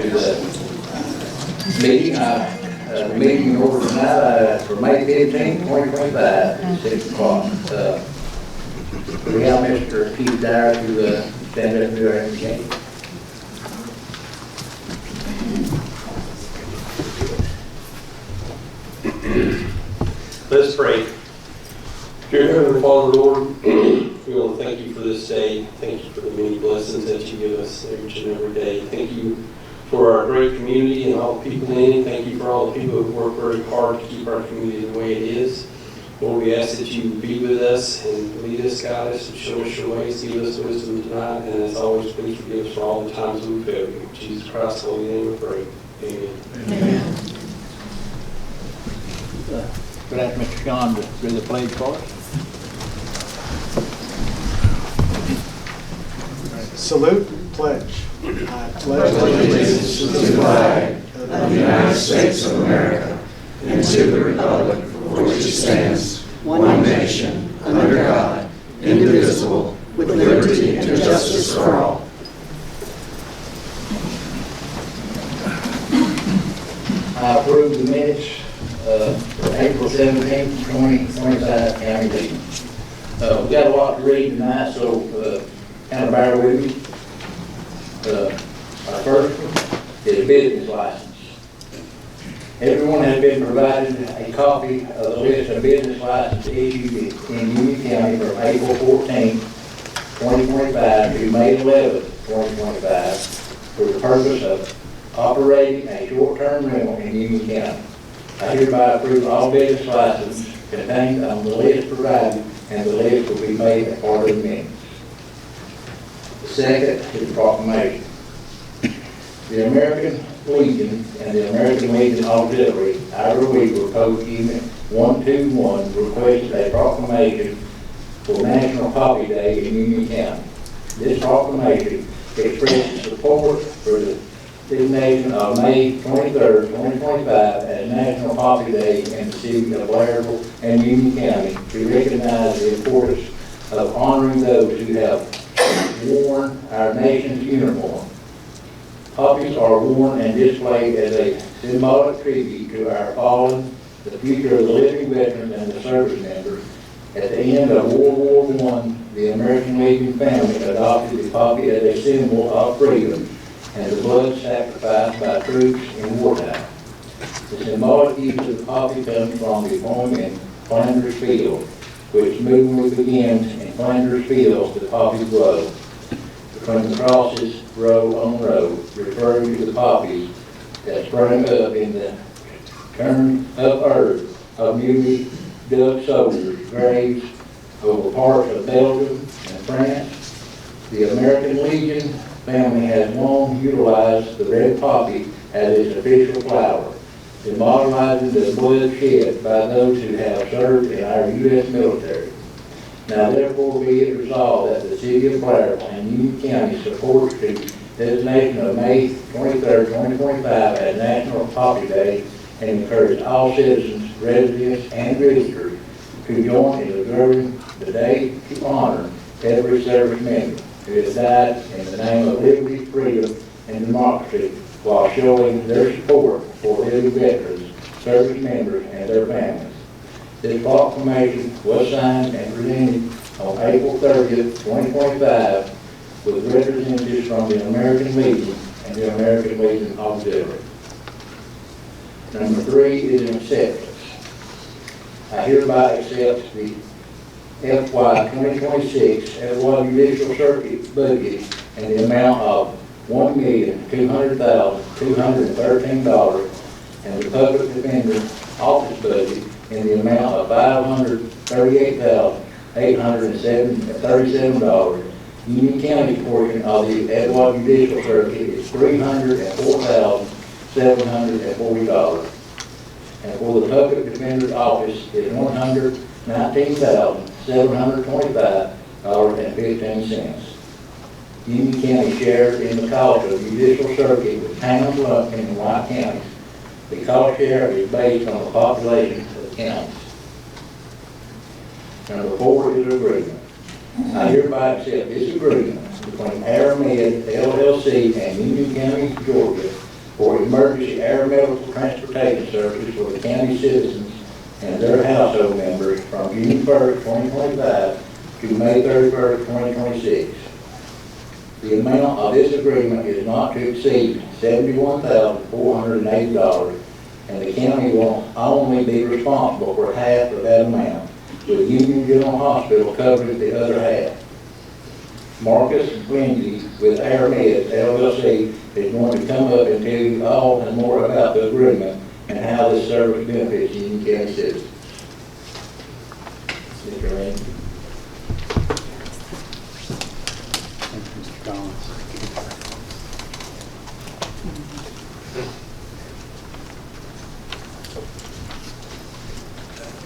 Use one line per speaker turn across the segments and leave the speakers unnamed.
to the meeting. The meeting order tonight for May 15, 2025, at 6 o'clock. We have Mr. Keith Dyer to stand up here and begin.
Let's pray. Dear Heavenly Father, Lord, we want to thank you for this day. Thank you for the many blessings that you give us each and every day. Thank you for our great community and all the people in it. Thank you for all the people who work very hard to keep our community the way it is. Lord, we ask that you be with us and lead us, guide us, and show us your ways. Give us wisdom tonight, and as always, please forgive us for all the times we've failed you. In Jesus Christ's holy name we pray. Amen.
Amen. Could I ask Mr. Sean to do the pledge for us?
Salute and pledge. I pledge
allegiance to the flag of the United States of America and to the republic for which it stands, one nation, under God, indivisible, with liberty and justice for all.
I approve the minutes for April 17th, 2025 county meeting. We got a lot to read tonight, so kind of bear with me. Our first one is business license. Everyone has been provided a copy of the list of business licenses issued in Union County from April 14, 2025 to May 11, 2025 for the purpose of operating a short-term rental in Union County. I hereby approve all business licenses contained on the list provided, and the list will be made a part of the minutes. The second is proclamation. The American Legion and the American Legion Auxiliary, Ira Weaver, Post Unit 121, requested a proclamation for National Poppy Day in Union County. This proclamation expresses support for the designation of May 23rd, 2025 as National Poppy Day in the city of Blairville and Union County to recognize the importance of honoring those who have worn our nation's uniform. Poppies are worn and displayed as a symbolic tribute to our fallen, the future of the living veterans and the service members. At the end of World War I, the American Legion family adopted the poppy as a symbol of freedom and the blood sacrificed by troops in wartime. The symbolic use of the poppy comes from the poem in Flanders Field, which movement begins in Flanders Fields, the poppies blow. From the crosses, row on row, referring to the poppies that sprang up in the turn of earth of newly dug soldiers' graves over parts of Belgium and France. The American Legion family has long utilized the red poppy as its official flower, symbolizing the blood shed by those who have served in our U.S. military. Now therefore be it resolved that the city of Blairville and Union County supports the designation of May 23rd, 2025 as National Poppy Day and encourage all citizens, residents, and visitors to join in observing the day to honor every service member who has died in the name of liberty, freedom, and democracy while showing their support for living veterans, service members, and their families. This proclamation was signed and presented on April 30th, 2025 with representatives from the American Legion and the American Legion Auxiliary. Number 3 is acceptance. I hereby accept the FY 2026 FY Judicial Circuit budget in the amount of $1,200,213 and the Public Defender Office budget in the amount of $538,837. Union County portion of the Edward Judicial Circuit is $304,740. And for the Public Defender's Office is $119,725.15. Union County shares in the cost of judicial circuit with towns, Lumpkin, and White counties. The cost share is based on the population of the counties. Number 4 is agreement. I hereby accept this agreement between Aramed LLC and Union County, Georgia for emergency air medical transportation services for the county citizens and their household members from June 1st, 2025 to May 31st, 2026. The amount of this agreement is not to exceed $71,480, and the county will only be responsible for half of that amount, with Union General Hospital covering the other half. Marcus Lindsay with AirMed LLC is going to come up and tell you all and more about the agreement and how this service benefits Union County citizens. Mr. Lindsay.
Thank you, Mr. Collins.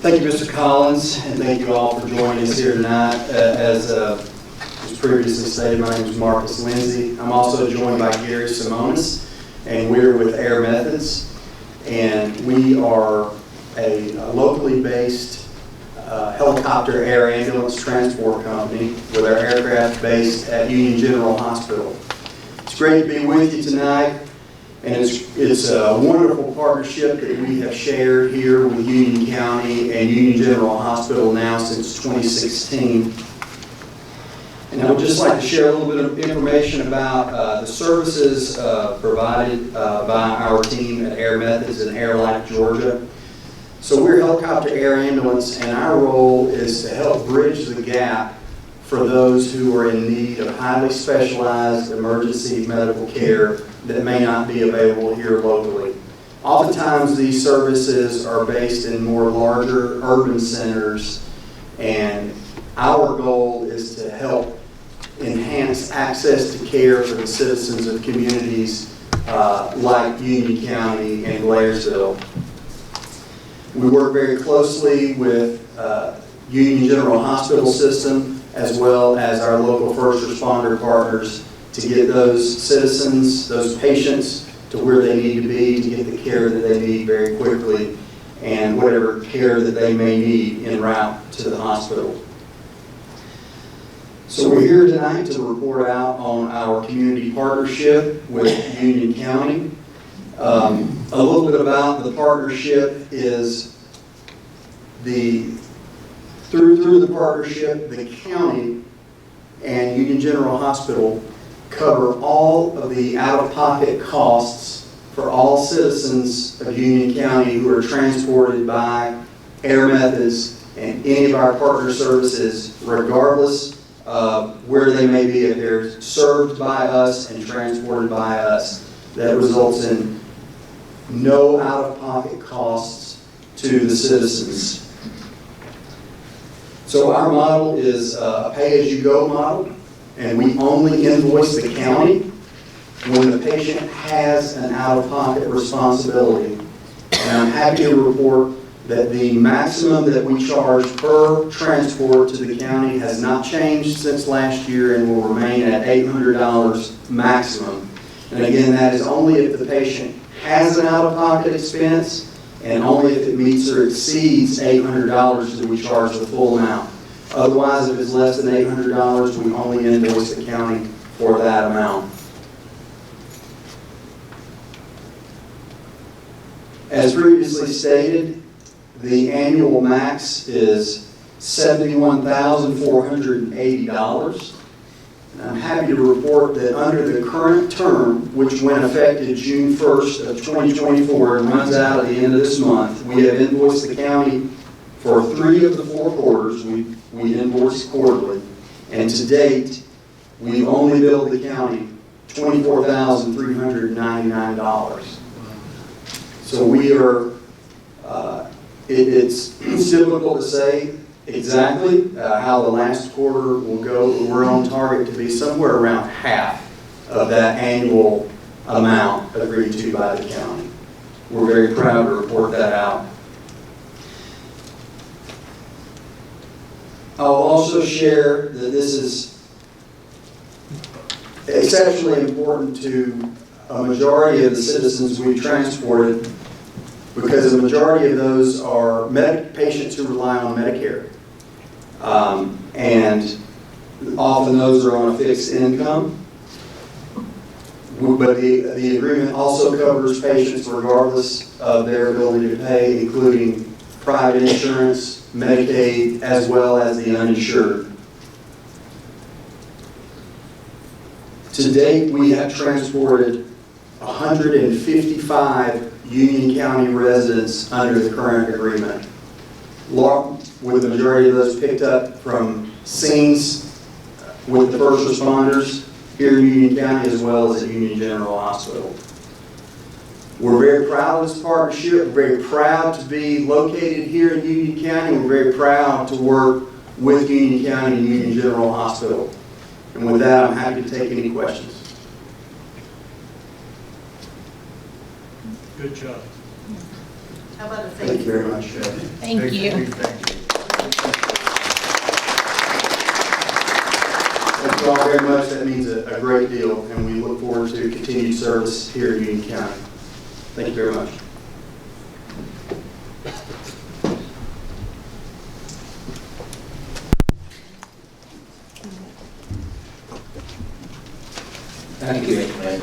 Thank you, Mr. Collins, and thank you all for joining us here tonight. As was previously stated, my name is Marcus Lindsay. I'm also joined by Gary Simonis, and we're with Air Methods, and we are a locally based helicopter air ambulance transport company with our aircraft based at Union General Hospital. It's great to be with you tonight. And it's a wonderful partnership that we have shared here with Union County and Union General Hospital now since 2016. And I would just like to share a little bit of information about the services provided by our team at Air Methods in Airlife, Georgia. So we're a helicopter air ambulance, and our role is to help bridge the gap for those who are in need of highly specialized emergency medical care that may not be available here locally. Oftentimes these services are based in more larger urban centers, and our goal is to help enhance access to care for the citizens of communities like Union County and Blairsville. We work very closely with Union General Hospital System as well as our local first responder partners to get those citizens, those patients, to where they need to be to get the care that they need very quickly and whatever care that they may need en route to the hospital. So we're here tonight to report out on our community partnership with Union County. A little bit about the partnership is through the partnership, the county and Union General Hospital cover all of the out-of-pocket costs for all citizens of Union County who are transported by Air Methods and any of our partner services, regardless of where they may be. If they're served by us and transported by us, that results in no out-of-pocket costs to the citizens. So our model is a pay-as-you-go model, and we only invoice the county when the patient has an out-of-pocket responsibility. And I'm happy to report that the maximum that we charge per transport to the county has not changed since last year and will remain at $800 maximum. And again, that is only if the patient has an out-of-pocket expense, and only if it meets or exceeds $800 do we charge the full amount. Otherwise, if it's less than $800, we only invoice the county for that amount. As previously stated, the annual max is $71,480. And I'm happy to report that under the current term, which went effective June 1st of 2024 and runs out at the end of this month, we have invoiced the county for 3 of the 4 quarters. We invoice quarterly. And to date, we've only billed the county $24,399. So we are, it's difficult to say exactly how the last quarter will go. We're on target to be somewhere around half of that annual amount agreed to by the county. We're very proud to report that out. I'll also share that this is exceptionally important to a majority of the citizens we've transported, because the majority of those are patients who rely on Medicare. And often those are on a fixed income. But the agreement also covers patients regardless of their ability to pay, including private insurance, Medicaid, as well as the uninsured. To date, we have transported 155 Union County residents under the current agreement, with the majority of those picked up from scenes with the first responders here in Union County as well as at Union General Hospital. We're very proud of this partnership. We're very proud to be located here in Union County. We're very proud to work with Union County and Union General Hospital. And with that, I'm happy to take any questions.
Good job.
How about a
Thank you very much.
Thank you.
Thank you.
Thank you all very much. That means a great deal, and we look forward to continued service here in Union County. Thank you very much.
Thank you, Mr. Mayor.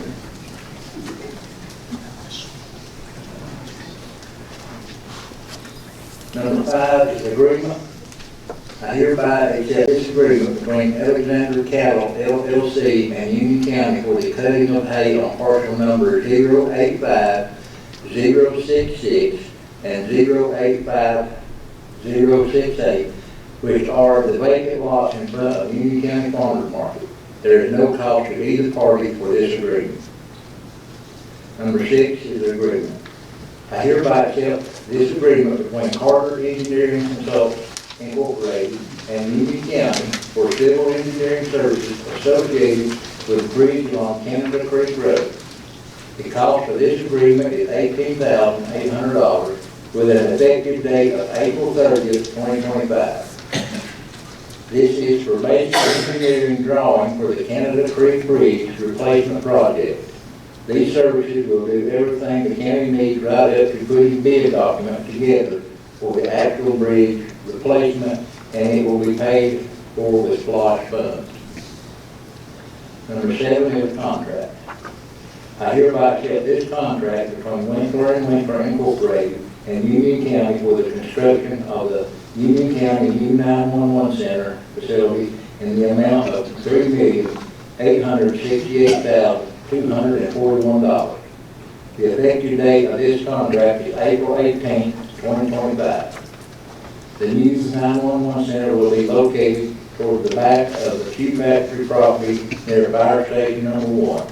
Number 5 is agreement. I hereby accept this agreement between Alexander Cattle LLC and Union County for the cutting of hay on parcel number 085, 066, and 085, 068, which are the vacant lots in front of Union County Farmers Market. There is no cost to either party for this agreement. Number 6 is the agreement. I hereby accept this agreement between Carter Engineering Consultants Incorporated and Union County for civil engineering services associated with bridge on Canada Creek Road. The cost of this agreement is $18,800 with an effective date of April 30th, 2025. This is for basic engineering drawing for the Canada Creek Bridge replacement project. These services will do everything the county needs right up to putting bid documents together for the actual bridge replacement, and it will be paid for with SPLOST funds. Number 7 is contract. I hereby accept this contract between Winkler and Winkler Incorporated and Union County for the construction of the Union County U911 Center facility in the amount of $3,868,241. The effective date of this contract is April 18, 2025. The new 911 center will be located toward the back of the Q Factory property near Fire Station Number 1.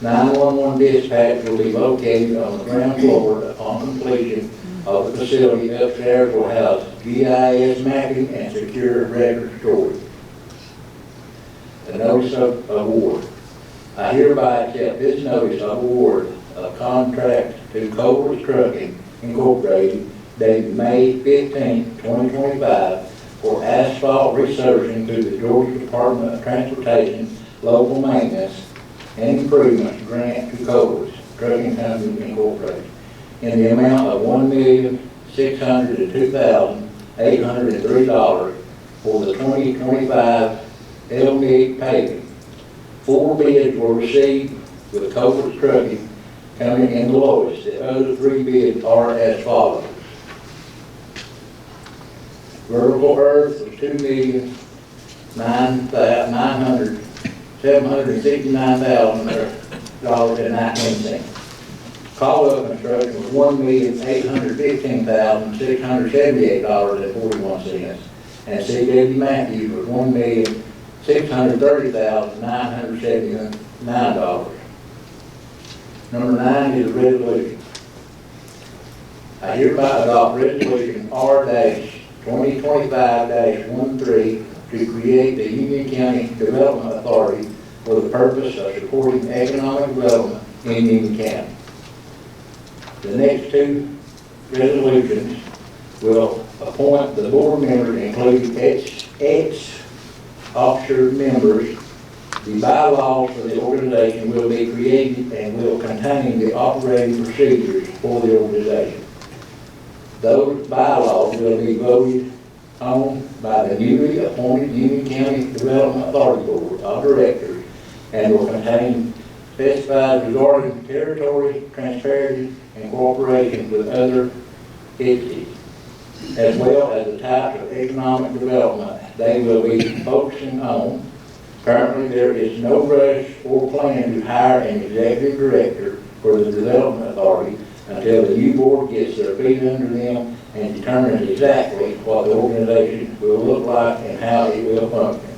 911 dispatch will be located on the ground floor upon completion of the facility. Upstairs will house GIS mapping and secure record storage. The notice of award. I hereby accept this notice of award of contract to Culver's Trucking Incorporated dated May 15, 2025 for asphalt resurfacing through the Georgia Department of Transportation Local Maintenance and Improvements grant to Culver's Trucking Company Incorporated in the amount of $1,602,803 for the 2025 LMIG paving. 4 bids were received with Culver's Trucking coming in the lowest. The other 3 bids are as follows. Vertical earth was $2,769,019. Caldwell Construction was $1,815,678.41. And C.W. Matthews was $1,630,979. Number 9 is a resolution. I hereby adopt resolution R-2025-13 to create the Union County Development Authority for the purpose of supporting economic development in Union County. The next 2 resolutions will appoint the board members, including ex-officer members. The bylaws for the organization will be created and will contain the operating procedures for the organization. Those bylaws will be voted on by the newly appointed Union County Development Authority Board of Directors and will contain specified regarding territory, transparency, and cooperation with other entities, as well as the types of economic development they will be focusing on. Currently, there is no rush or plan to hire an executive director for the Development Authority until the new board gets their feet under them and determines exactly what the organization will look like and how it will function.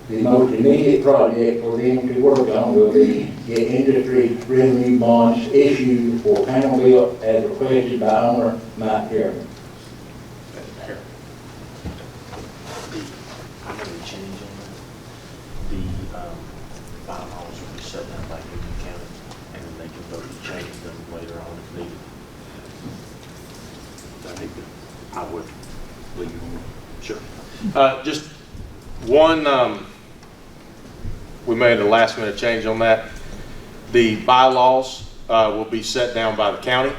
The most immediate project for them to work on will be get industry revenue bonds issued for panel built as requested by owner Mike Chairman.
I made a change on that. The bylaws will be set down by Union County, and then they can vote to change them later on if needed. I think that I would leave you on. Sure.
Just one, we made a last minute change on that. The bylaws will be set down by the county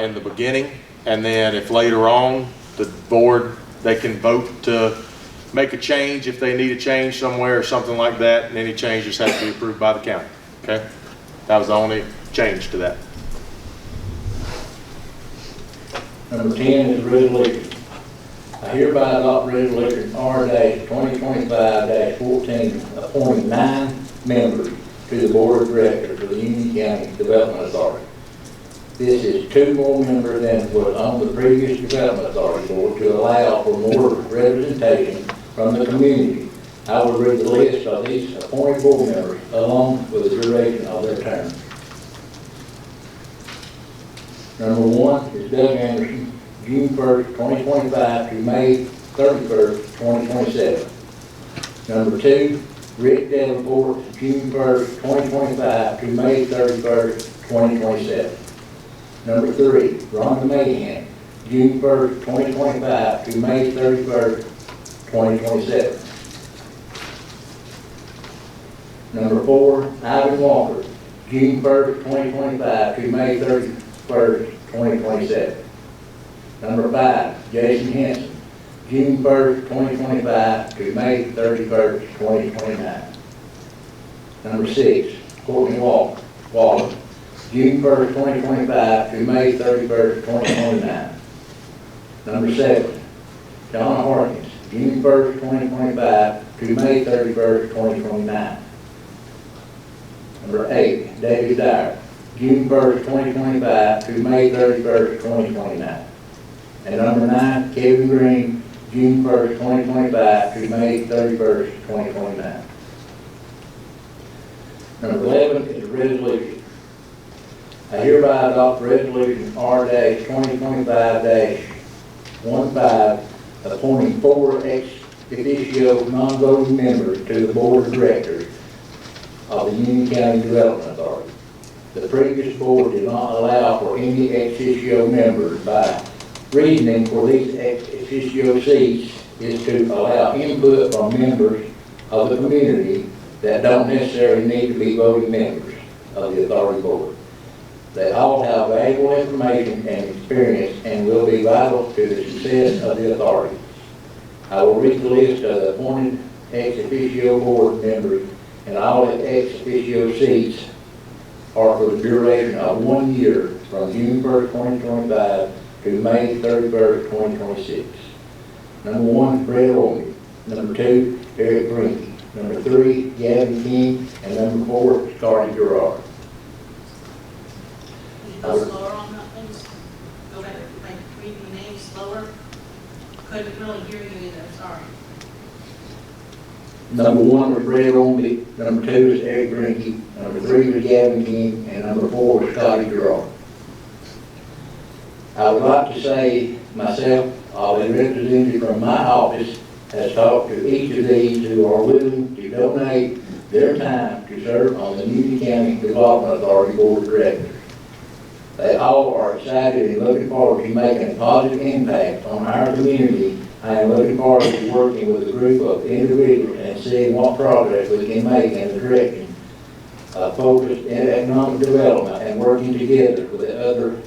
in the beginning, and then if later on the board, they can vote to make a change if they need a change somewhere or something like that, and any changes have to be approved by the county. Okay? That was the only change to that.
Number 10 is resolution. I hereby adopt resolution R-2025-14, appointing 9 members to the Board of Directors of the Union County Development Authority. This is 2 more members than was on the previous Development Authority Board to allow for more representation from the community. I will read the list of these appointed board members along with the duration of their term. Number 1 is Doug Anderson, June 1st, 2025 to May 31st, 2027. Number 2, Rick Davenport, June 1st, 2025 to May 31st, 2027. Number 3, Rhonda Mahan, June 1st, 2025 to May 31st, 2027. Number 4, Ivan Walker, June 1st, 2025 to May 31st, 2027. Number 5, Jason Henson, June 1st, 2025 to May 31st, 2029. Number 6, Courtney Waller, June 1st, 2025 to May 31st, 2029. Number 7, Donna Harkins, June 1st, 2025 to May 31st, 2029. Number 8, David Dyer, June 1st, 2025 to May 31st, 2029. And number 9, Kevin Green, June 1st, 2025 to May 31st, 2029. Number 11 is a resolution. I hereby adopt resolution R-2025-15, appointing 4 ex officio non-voting members to the Board of Directors of the Union County Development Authority. The previous board did not allow for any ex officio members. By reasoning for these ex officio seats is to allow input from members of the community that don't necessarily need to be voting members of the authority board. They all have valuable information and experience and will be vital to the success of the authority. I will read the list of the appointed ex officio board members, and all the ex officio seats are for the duration of 1 year from June 1st, 2025 to May 31st, 2026. Number 1, Brett Olney. Number 2, Eric Brinke. Number 3, Gavin King. And number 4, Scotty Gerard.
Can you go slower on that, please? Go back, read your name slower. Couldn't really hear you either, sorry.
Number 1 was Brett Olney. Number 2 is Eric Brinke. Number 3 was Gavin King. And number 4 was Scotty Gerard. I would like to say myself, a representative from my office has talked to each of these who are willing to donate their time to serve on the Union County Development Authority Board of Directors. They all are excited and looking forward to making a positive impact on our community. I am looking forward to working with a group of individuals and seeing what progress we can make in the direction of focused economic development and working together with the other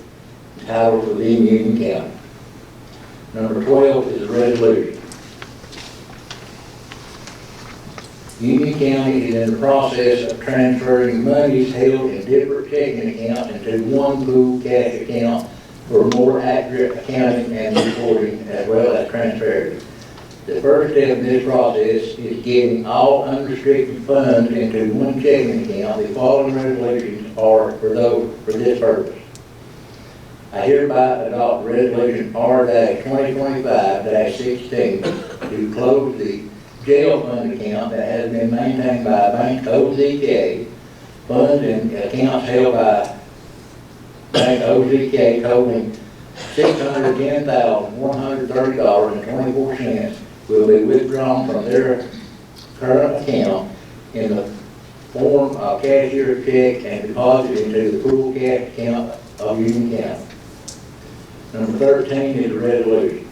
titles within Union County. Number 12 is a resolution. Union County is in the process of transferring monies held in different checking accounts into one pool cash account for more accurate accounting and reporting as well as transparency. The first step in this process is getting all unrestricted funds into one checking account. The following resolutions are for this purpose. I hereby adopt resolution R-2025-16 to close the jail fund account that has been maintained by Bank OZK, funds and accounts held by Bank OZK totaling $610,130.24 will be withdrawn from their current account in the form of cashier's check and deposited into the pool cash account of Union County. Number 13 is a resolution.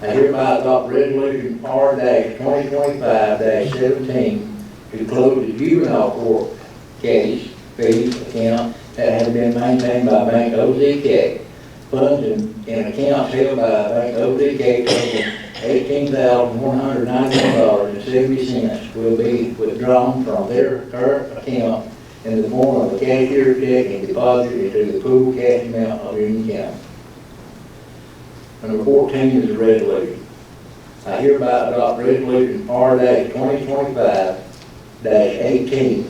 I hereby adopt resolution R-2025-17 to close the juvenile court case fees account that has been maintained by Bank OZK. Funds in accounts held by Bank OZK totaling $18,191.70 will be withdrawn from their current account in the form of a cashier's check and deposited into the pool cash account of Union County. Number 14 is a resolution. I hereby adopt resolution R-2025-18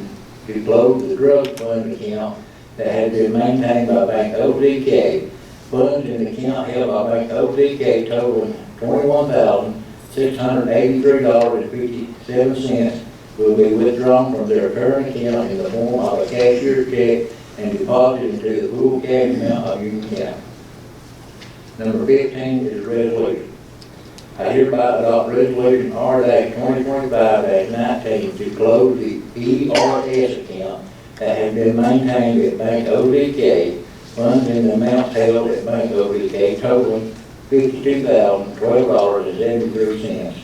to close the drug fund account that has been maintained by Bank OZK. Funds in the account held by Bank OZK totaling $21,683.57 will be withdrawn from their current account in the form of a cashier's check and deposited into the pool cash account of Union County. Number 15 is a resolution. I hereby adopt resolution R-2025-19 to close the ERS account that has been maintained at Bank OZK. Funds in the amounts held at Bank OZK totaling $52,012.73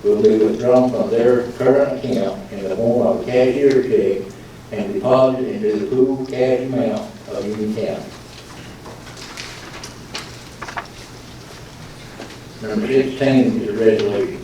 will be withdrawn from their current account in the form of a cashier's check and deposited into the pool cash account of Union County. Number 16 is a resolution.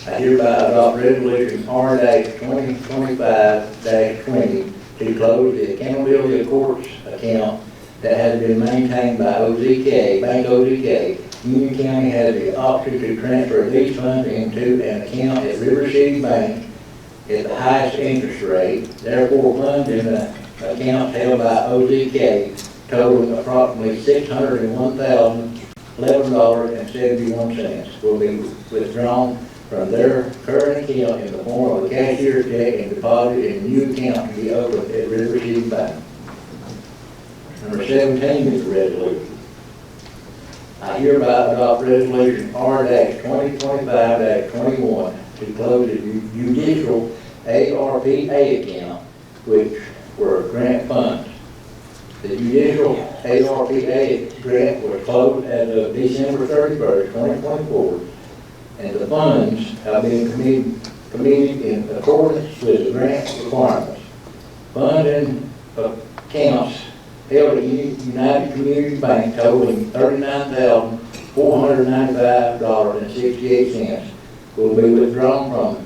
I hereby adopt resolution R-2025-20 to close the accountability of courts account that has been maintained by OZK, Bank OZK. Union County has the option to transfer these funds into an account at River City Bank at the highest interest rate. Therefore, funds in the account held by OZK totaling approximately $601,011.71 will be withdrawn from their current account in the form of a cashier's check and deposited in a new account to be opened at River City Bank. Number 17 is a resolution. I hereby adopt resolution R-2025-21 to close the judicial ARPA account, which were grant funds. The judicial ARPA grant was closed as of December 31st, 2024, and the funds have been committed in accordance with the grant requirements. Funds in accounts held at United Community Bank totaling $39,495.68 will be withdrawn from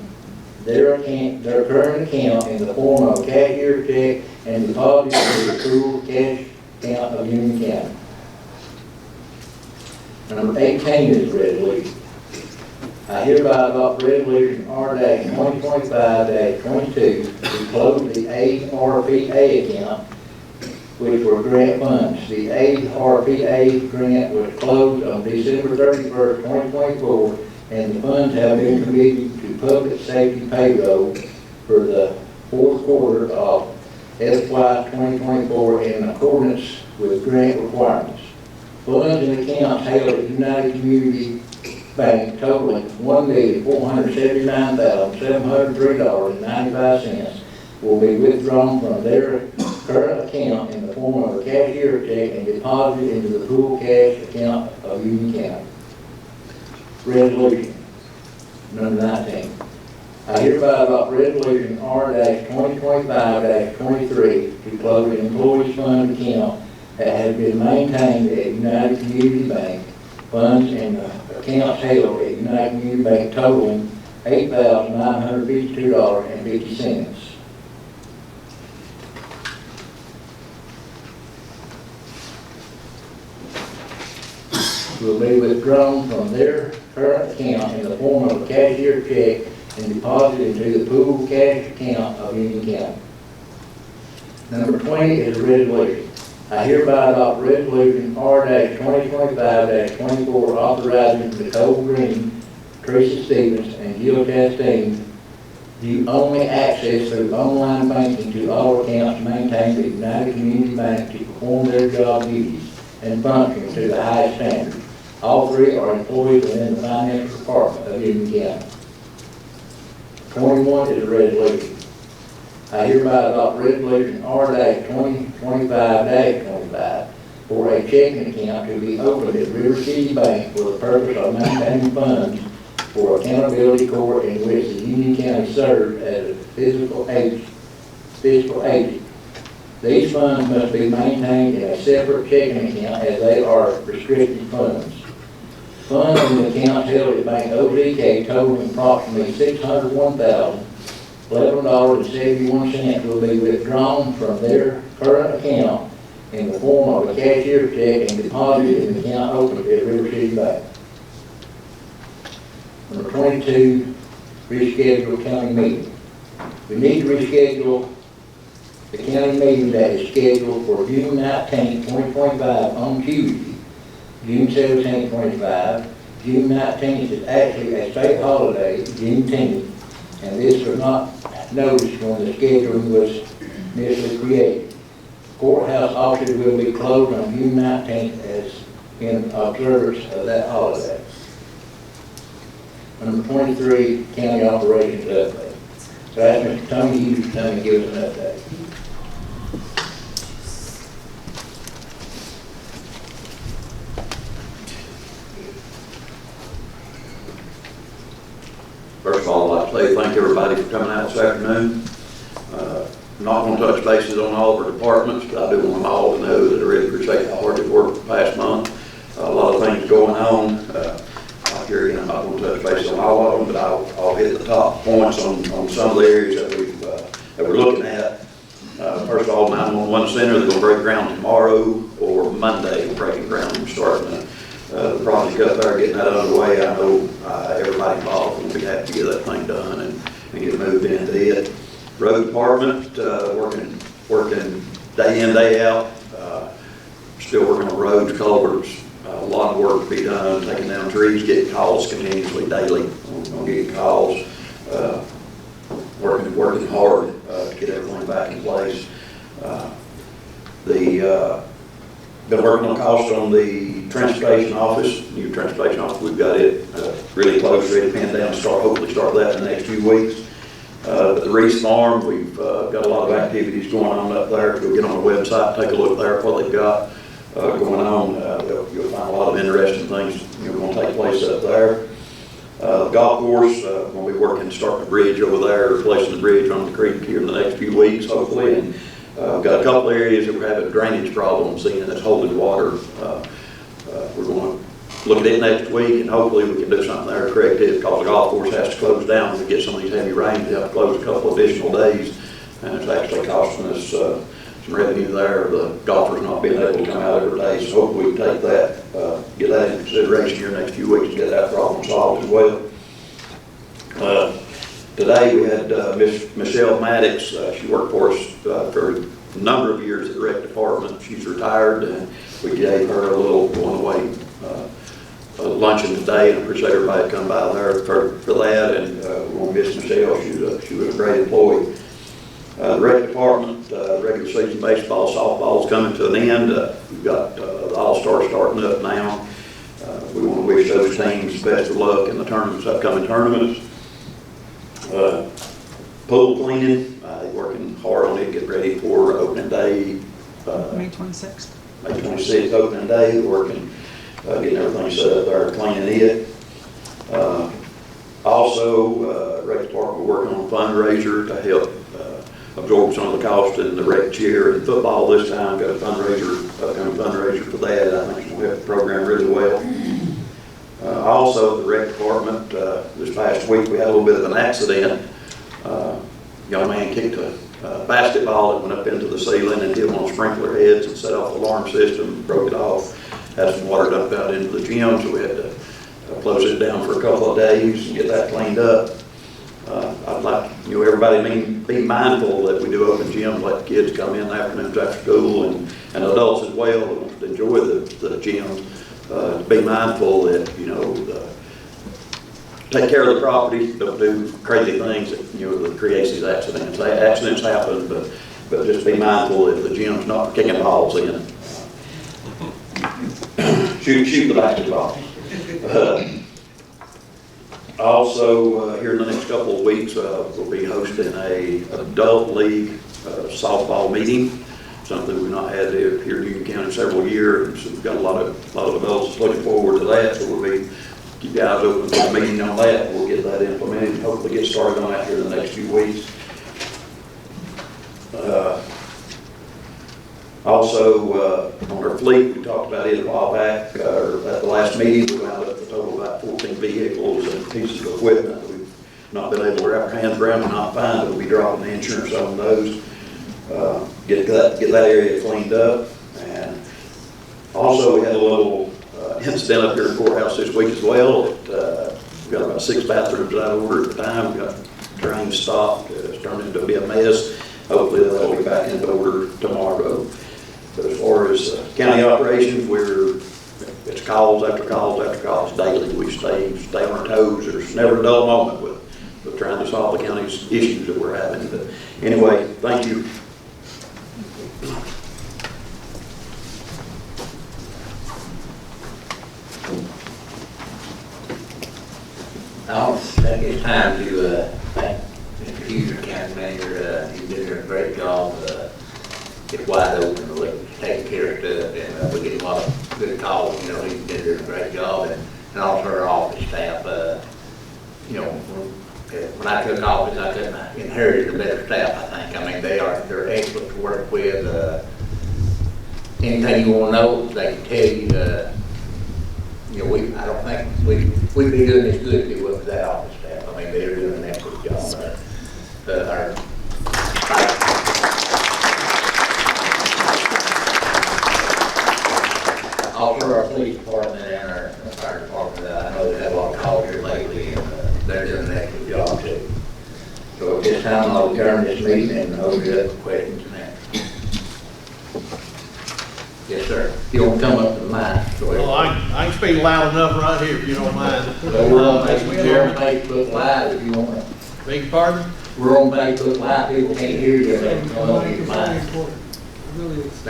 their current account in the form of a cashier's check and deposited to the pool cash account of Union County. Number 18 is a resolution. I hereby adopt resolution R-2025-22 to close the ARPA account, which were grant funds. The ARPA grant was closed on December 31st, 2024, and the funds have been committed to public safety payroll for the fourth quarter of FY 2024 in accordance with grant requirements. Funds in accounts held at United Community Bank totaling $1,479,703.95 will be withdrawn from their current account in the form of a cashier's check and deposited into the pool cash account of Union County. Resolution number 19. I hereby adopt resolution R-2025-23 to close an employees fund account that has been maintained at United Community Bank. Funds in the accounts held at United Community Bank totaling $8,952.50. Will be withdrawn from their current account in the form of a cashier check and deposited into the pool cash account of Union County. Number 20 is a resolution. I hereby adopt resolution R-2025-24 authorizing Nicole Green, Teresa Stevens, and Jill Chastain to only access through online banking to all accounts maintained at United Community Bank to perform their job duties and functions to the highest standard. All three are employees within the finance department of Union County. 21 is a resolution. I hereby adopt resolution R-2025-25 for a checking account to be opened at River City Bank for the purpose of maintaining funds for accountability court in which the Union County serves as a fiscal agent. These funds must be maintained in a separate checking account as they are restricted funds. Funds in the account held at Bank OZK totaling approximately $601,011.71 will be withdrawn from their current account in the form of a cashier check and deposited in the account opened at River City Bank. Number 22, reschedule county meeting. We need to reschedule the county meeting that is scheduled for June 19, 2025 on Tuesday, June 17, 2025. June 19th is actually a state holiday, Juneteenth, and this was not noticed when the scheduling was initially created. Courthouse offices will be closed on June 19th as in observance of that holiday. Number 23, county operations update. So I asked Mr. Tony Hughes to come and give us an update.
First of all, I'd like to say thank everybody for coming out this afternoon. I'm not going to touch bases on all of our departments, but I do want them all to know that I really appreciate the hard work the past month. A lot of things going on. Here again, I'm not going to touch bases on all of them, but I'll hit the top points on some of the areas that we're looking at. First of all, 911 Center, they're going to break ground tomorrow or Monday. We're breaking ground and starting the project up there, getting that underway. I know everybody involved will be happy to get that thing done and get moved into it. Road department, working day in, day out. Still working on roads, culverts. A lot of work to be done, taking down trees, getting calls continuously daily on getting calls. Working hard to get everything back in place. Been working on costs on the transportation office, new transportation office. We've got it really close, ready to pin down, hopefully start that in the next few weeks. The Reese Farm, we've got a lot of activities going on up there. Go get on the website, take a look there at what they've got going on. You'll find a lot of interesting things going to take place up there. The golf course, we'll be working to start the bridge over there, replacing the bridge on the creek here in the next few weeks, hopefully. And we've got a couple of areas that we're having drainage problems in that's holding water. We're going to look at it next week, and hopefully we can do something there to correct it, because the golf course has to close down to get some of these heavy rains. They have to close a couple additional days, and it's actually costing us some revenue there. The golfers not being able to come out every day, so hopefully we can take that, get that into consideration here in the next few weeks and get that problem solved as well. Today we had Miss Michelle Maddox. She worked for us for a number of years at the rec department. She's retired, and we gave her a little going away luncheon today, and I appreciate everybody coming by there for that. And we want to miss Michelle. She was a great employee. The rec department, regular season baseball, softball is coming to an end. We've got the All-Stars starting up now. We want to wish those teams best of luck in the tournaments, upcoming tournaments. Pool cleaning, working hard on it, getting ready for opening day.
May 26th.
May 26th, opening day, working, getting everything set up there, cleaning it. Also, rec department, we're working on a fundraiser to help absorb some of the cost in the rec cheer and football this time. Got a fundraiser for that. I think it's going to help the program really well. Also, the rec department, this past week, we had a little bit of an accident. Young man kicked a basketball that went up into the ceiling and hit one of the sprinkler heads and set off the alarm system, broke it off. Had some water dumped out into the gym, so we had to close it down for a couple of days and get that cleaned up. I'd like everybody be mindful that we do open gyms, let the kids come in afternoons after school and adults as well that want to enjoy the gyms. Be mindful that, take care of the property, don't do crazy things that creates these accidents. Accidents happen, but just be mindful that the gym's not kicking balls in. Shoot the basketball. Also, here in the next couple of weeks, we'll be hosting a adult league softball meeting, something we've not had here in Union County in several years. So we've got a lot of adults looking forward to that. So we'll be keep your eyes open for a meeting on that. We'll get that implemented and hopefully get started on that here in the next few weeks. Also, on our fleet, we talked about it a while back, or at the last meeting, we wound up a total of about 14 vehicles and pieces of equipment that we've not been able to wrap our hands around and not find. We'll be dropping the insurance on those, get that area cleaned up. And also, we had a little incident up here in the courthouse this week as well. We've got about 6 bathrooms out of order at the time. We've got drains stopped. It's turned into be a mess. Hopefully, they'll be back into order tomorrow. But as far as county operations, it's calls after calls after calls daily. We stay on our toes. There's never a dull moment with trying to solve the county's issues that we're having. But anyway, thank you.
I'll take this time to thank Mr. Hughes, County Manager. He's doing a great job. It's wide open, taking care of stuff, and we get a lot of good calls. He's doing a great job, and also our office staff. When I took office, I couldn't inherit a better staff. I think. I mean, they're excellent to work with. Anything you want to know, they can tell you. I don't think we'd be doing as good if it wasn't that office staff. I mean, they're doing an excellent job. Also, our police department and our fire department, I know they've had a lot of calls here lately, and they're doing an excellent job too. So at this time, I'll adjourn this meeting and open it up for questions and answers. Yes, sir. If you want to come up to the mic.
Well, I can speak loud enough right here if you don't mind.
So we're on Facebook Live if you want to.
Beg your pardon?
We're on Facebook Live. People can't hear you. They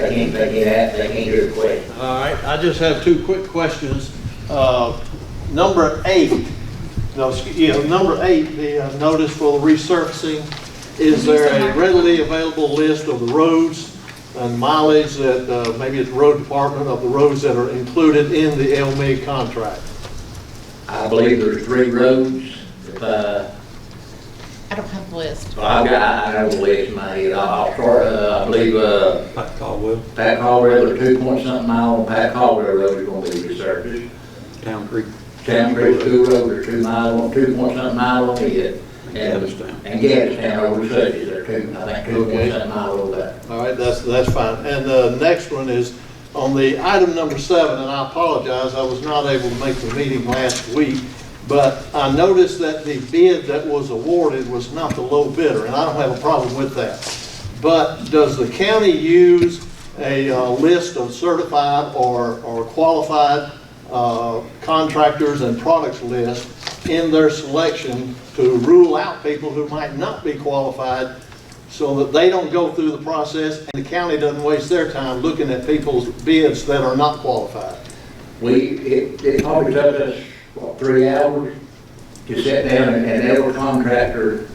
can't hear the question.
All right, I just have 2 quick questions. Number 8, number 8, the notice for the resurfacing. Is there a readily available list of the roads and mileage that maybe it's the road department of the roads that are included in the LMIG contract?
I believe there's 3 roads.
I don't have the list.
I know the list in my head. I'll start, I believe, Pat Caldwell, there's 2-point-something mile on Pat Caldwell Road is going to be resurfaced.
Town Creek.
Town Creek School Road, there's 2-point-something mile on it. And Gaddstown over the Suddies, there's 2-point-something mile over that.
All right, that's fine. And the next one is on the item number 7, and I apologize, I was not able to make the meeting last week, but I noticed that the bid that was awarded was not the low bidder, and I don't have a problem with that. But does the county use a list of certified or qualified contractors and products list in their selection to rule out people who might not be qualified, so that they don't go through the process and the county doesn't waste their time looking at people's bids that are not qualified?
It probably took us, 3 hours to sit down, and every contractor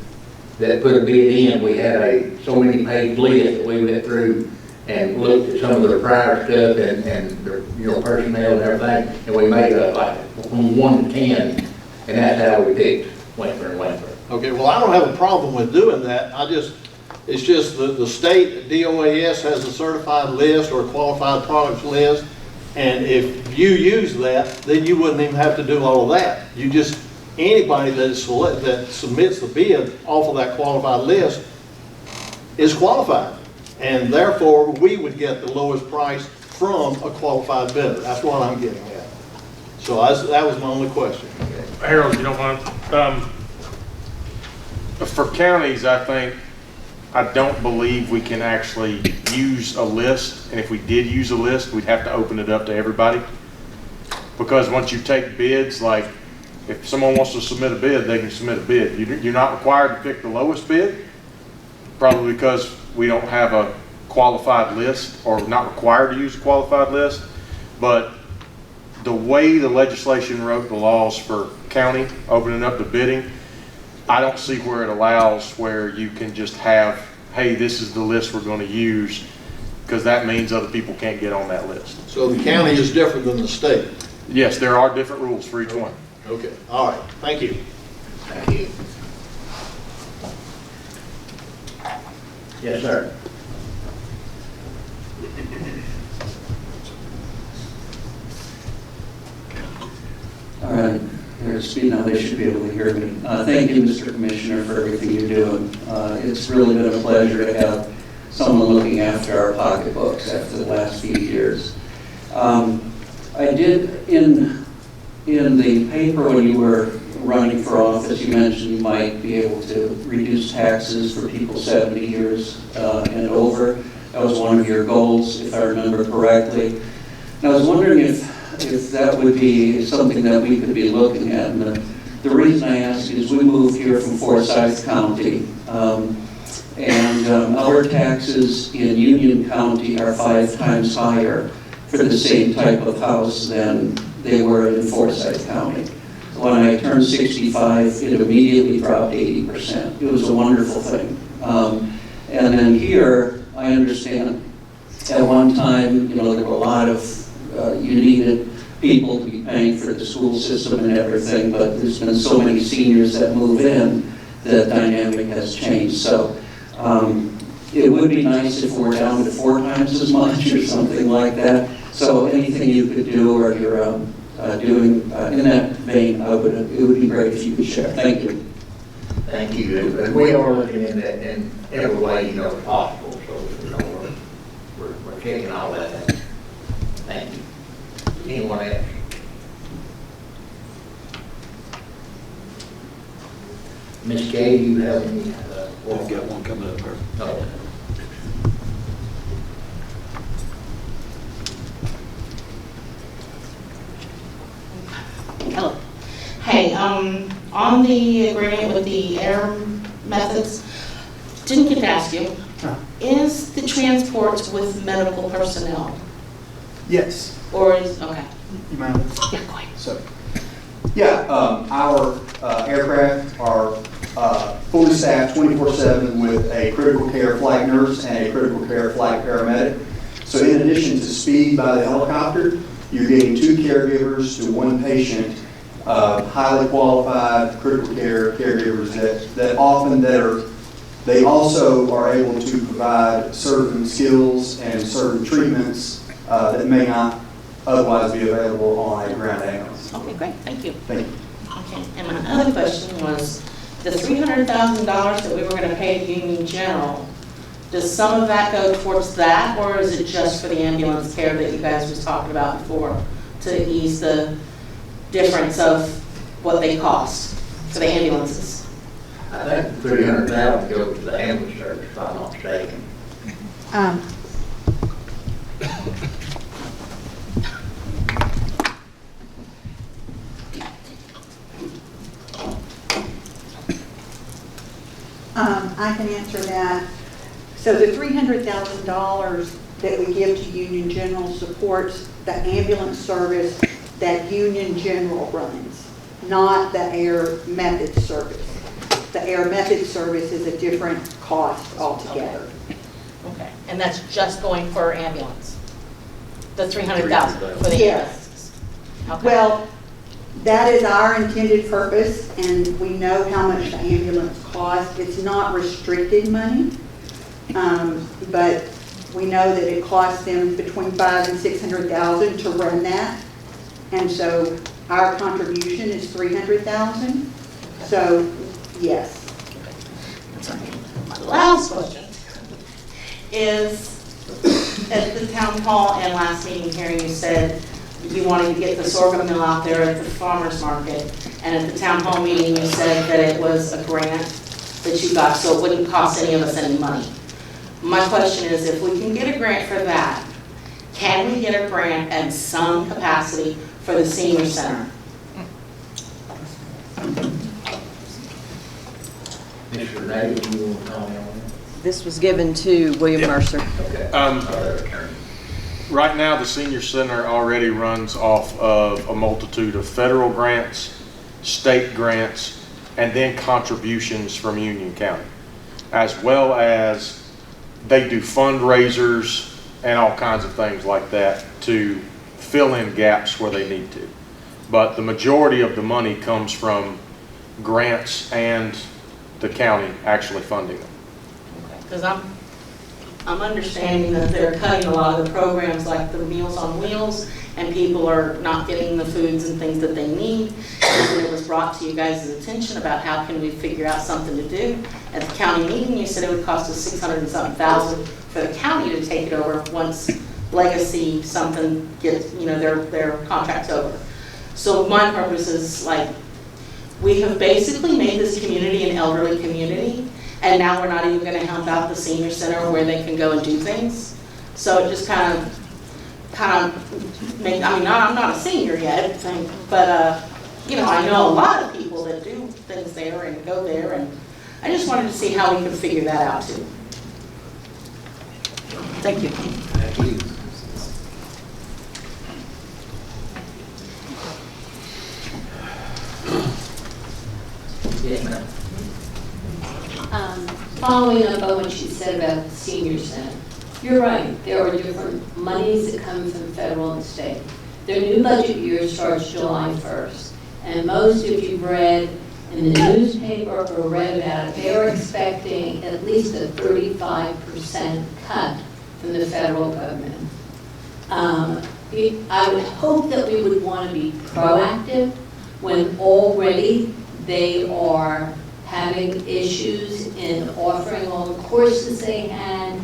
that put a bid in, we had so many page list that we went through and looked at some of their prior stuff and their personnel and everything, and we made from 1 to 10, and that's how we picked Winkler and Winkler.
Okay, well, I don't have a problem with doing that. It's just the state DOAS has a certified list or a qualified products list, And if you use that, then you wouldn't even have to do all of that. You just, anybody that submits the bid off of that qualified list is qualified. And therefore, we would get the lowest price from a qualified bidder. That's what I'm getting at. So that was my only question.
Harold, you don't mind? For counties, I don't believe we can actually use a list. And if we did use a list, we'd have to open it up to everybody. Because once you take bids, like if someone wants to submit a bid, they can submit a bid. You're not required to pick the lowest bid, probably because we don't have a qualified list, or not required to use a qualified list. But the way the legislation wrote the laws for county opening up the bidding, I don't see where it allows where you can just have, hey, this is the list we're going to use, because that means other people can't get on that list.
So the county is different than the state?
Yes, there are different rules for each one.
Okay, all right, thank you.
Thank you. Yes, sir.
All right, now they should be able to hear me. Thank you, Mr. Commissioner, for everything you're doing. It's really been a pleasure to have someone looking after our pocketbooks after the last few years. I did, in the paper when you were running for office, you mentioned you might be able to reduce taxes for people 70 years and over. That was one of your goals, if I remember correctly. And I was wondering if that would be something that we could be looking at. And the reason I ask is we moved here from Forsyth County, and our taxes in Union County are 5 times higher for the same type of house than they were in Forsyth County. When I turned 65, it immediately dropped 80%. It was a wonderful thing. And then here, I understand at one time, there were a lot of, you needed people to be paying for the school system and everything, but there's been so many seniors that move in, the dynamic has changed. So it would be nice if we're down to 4 times as much or something like that. So anything you could do, or you're doing in that vein, it would be great if you could share. Thank you.
Thank you. And we are looking in that in every way, possible. So, we're checking all that out. Thank you. Anyone else? Ms. Gay, you have any?
I've got one coming up here.
Oh.
Hello. Hey, on the agreement with the air methods, didn't get to ask you, is the transport with medical personnel?
Yes.
Or is, okay.
You mind?
Yeah, go ahead.
So, yeah, our aircraft are fully staffed 24/7 with a critical care flight nurse and a critical care flight paramedic. So in addition to speed by the helicopter, you're getting 2 caregivers to 1 patient, highly qualified critical care caregivers they also are able to provide certain skills and certain treatments that may not otherwise be available on a ground ambulance.
Okay, great, thank you.
Thank you.
Okay, and my other question was, the $300,000 that we were going to pay to Union General, does some of that go towards that, or is it just for the ambulance care that you guys was talking about before, to ease the difference of what they cost for the ambulances?
I think $300,000 goes to the ambulance service, if I'm not mistaken.
I can answer that. So the $300,000 that we give to Union General supports the ambulance service that Union General runs, not the air method service. The air method service is a different cost altogether.
Okay, and that's just going for ambulance? The $300,000 for the
Yes.
ambulances? Okay.
Well, that is our intended purpose, and we know how much the ambulance costs. It's not restricted money, but We know that it costs them between $500,000 and $600,000 to run that. And so our contribution is $300,000. So, yes.
My last question is, at the town hall and last meeting here, you said you wanted to get the sorghum mill out there at the farmer's market. And at the town hall meeting, you said that it was a grant that you got, so it wouldn't cost any of us any money. My question is, if we can get a grant for that, can we get a grant at some capacity for the senior center?
Mr. Nagel, you want to comment on that?
This was given to William Mercer.
Okay.
Right now, the senior center already runs off of a multitude of federal grants, state grants, and then contributions from Union County, as well as they do fundraisers and all kinds of things like that to fill in gaps where they need to. But the majority of the money comes from grants and the county actually funding them.
Because I'm understanding that they're cutting a lot of the programs like the Meals on Wheels, and people are not getting the foods and things that they need. And it was brought to you guys' attention about how can we figure out something to do. At the county meeting, you said it would cost us $600 and something thousand for the county to take it over once Legacy something gets, their contract's over. So my purpose is, like, we have basically made this community an elderly community, and now we're not even going to help out the senior center where they can go and do things. So it just kind of make, I'm not a senior yet, but I know a lot of people that do things there and go there, and I just wanted to see how we could figure that out too. Thank you.
Thank you. Yes, ma'am.
Following up on what you said about the senior center, you're right, there are different monies that come from federal and state. Their new budget year starts July 1st, and most of you've read in the newspaper or read about it, they're expecting at least a 35% cut from the federal government. I would hope that we would want to be proactive when already they are having issues in offering all the courses they had,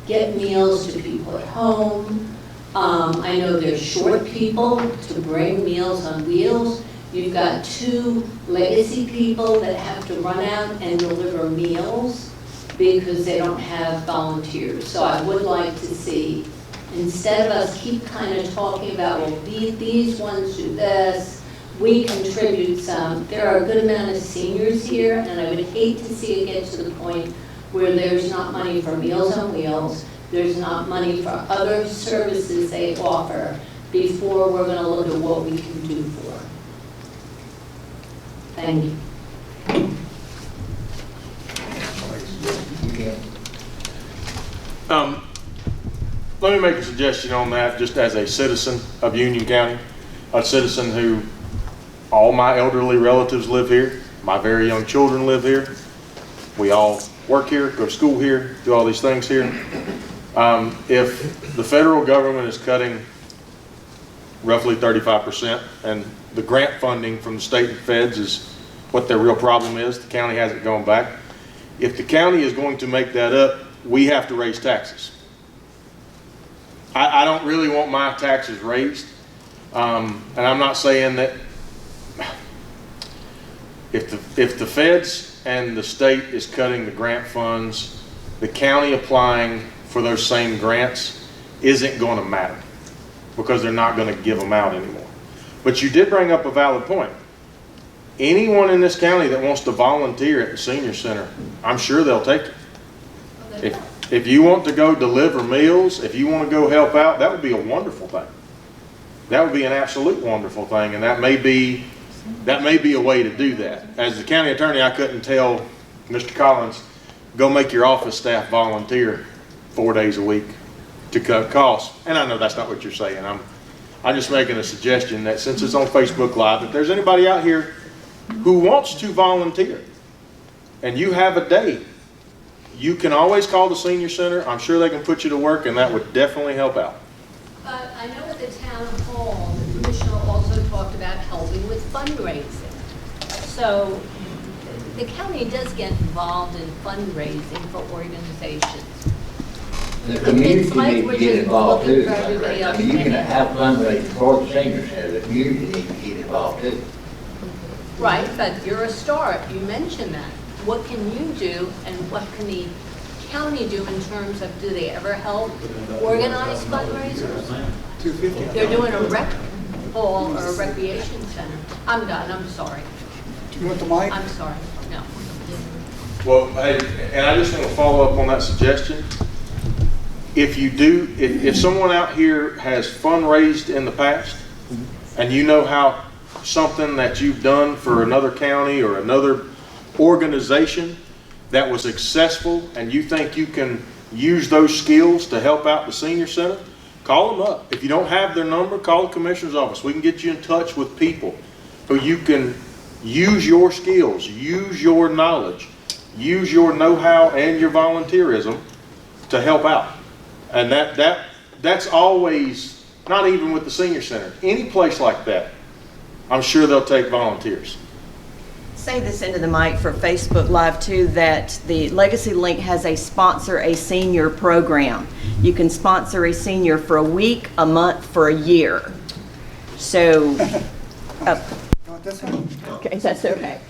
get meals to people at home. I know they're short people to bring Meals on Wheels. You've got 2 Legacy people that have to run out and deliver meals because they don't have volunteers. So I would like to see, instead of us keep kind of talking about, well, these ones do this, we contribute some. There are a good amount of seniors here, and I would hate to see it get to the point where there's not money for Meals on Wheels, there's not money for other services they offer before we're going to look at what we can do for them. Thank you.
Let me make a suggestion on that, just as a citizen of Union County, a citizen who, all my elderly relatives live here, my very young children live here, we all work here, go to school here, do all these things here. If the federal government is cutting roughly 35%, and the grant funding from the state and feds is what their real problem is, the county hasn't gone back. If the county is going to make that up, we have to raise taxes. I don't really want my taxes raised, and I'm not saying that if the feds and the state is cutting the grant funds, the county applying for those same grants isn't going to matter because they're not going to give them out anymore. But you did bring up a valid point. Anyone in this county that wants to volunteer at the senior center, I'm sure they'll take it. If you want to go deliver meals, if you want to go help out, that would be a wonderful thing. That would be an absolute wonderful thing, and that may be a way to do that. As the county attorney, I couldn't tell Mr. Collins, go make your office staff volunteer 4 days a week to cut costs. And I know that's not what you're saying. I'm just making a suggestion that since it's on Facebook Live, if there's anybody out here who wants to volunteer and you have a day, you can always call the senior center. I'm sure they can put you to work, and that would definitely help out.
I know at the town hall, the commissioner also talked about helping with fundraising. So the county does get involved in fundraising for organizations.
The community
It's like
needs
we're
to get
just
involved
looking
too.
for everybody
I
else
mean, you
to
can
get
have fundraising for the senior center, the community needs to get involved too.
Right, but you're a start, you mentioned that. What can you do and what can the county do in terms of, do they ever help organize fundraisers?
$250.
They're doing a rec hall or a recreation center. I'm done, I'm sorry.
You want the mic?
I'm sorry, no.
Well, hey, and I just want to follow up on that suggestion. If you do, if someone out here has fundraised in the past, and you know how something that you've done for another county or another organization that was successful, and you think you can use those skills to help out the senior center, call them up. If you don't have their number, call the commissioner's office. We can get you in touch with people who you can use your skills, use your knowledge, use your know-how and your volunteerism to help out. And that's always, not even with the senior center, any place like that, I'm sure they'll take volunteers.
Say this into the mic for Facebook Live too, that the Legacy Link has a sponsor a senior program. You can sponsor a senior for a week, a month, for a year. So, okay, that's okay.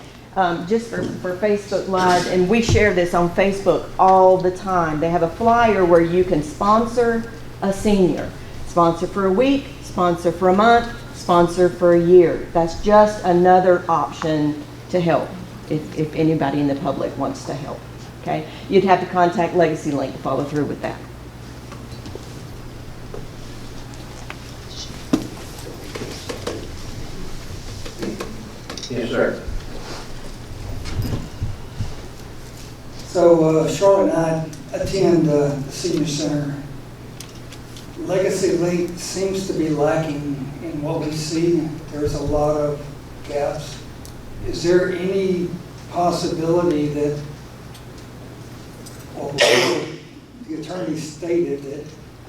Just for Facebook Live, and we share this on Facebook all the time. They have a flyer where you can sponsor a senior. Sponsor for a week, sponsor for a month, sponsor for a year. That's just another option to help if anybody in the public wants to help. Okay? You'd have to contact Legacy Link to follow through with that.
Yes, sir.
So Charlotte and I attend the senior center. Legacy Link seems to be lacking in what we see. There's a lot of gaps. Is there any possibility that, well, the attorney stated that,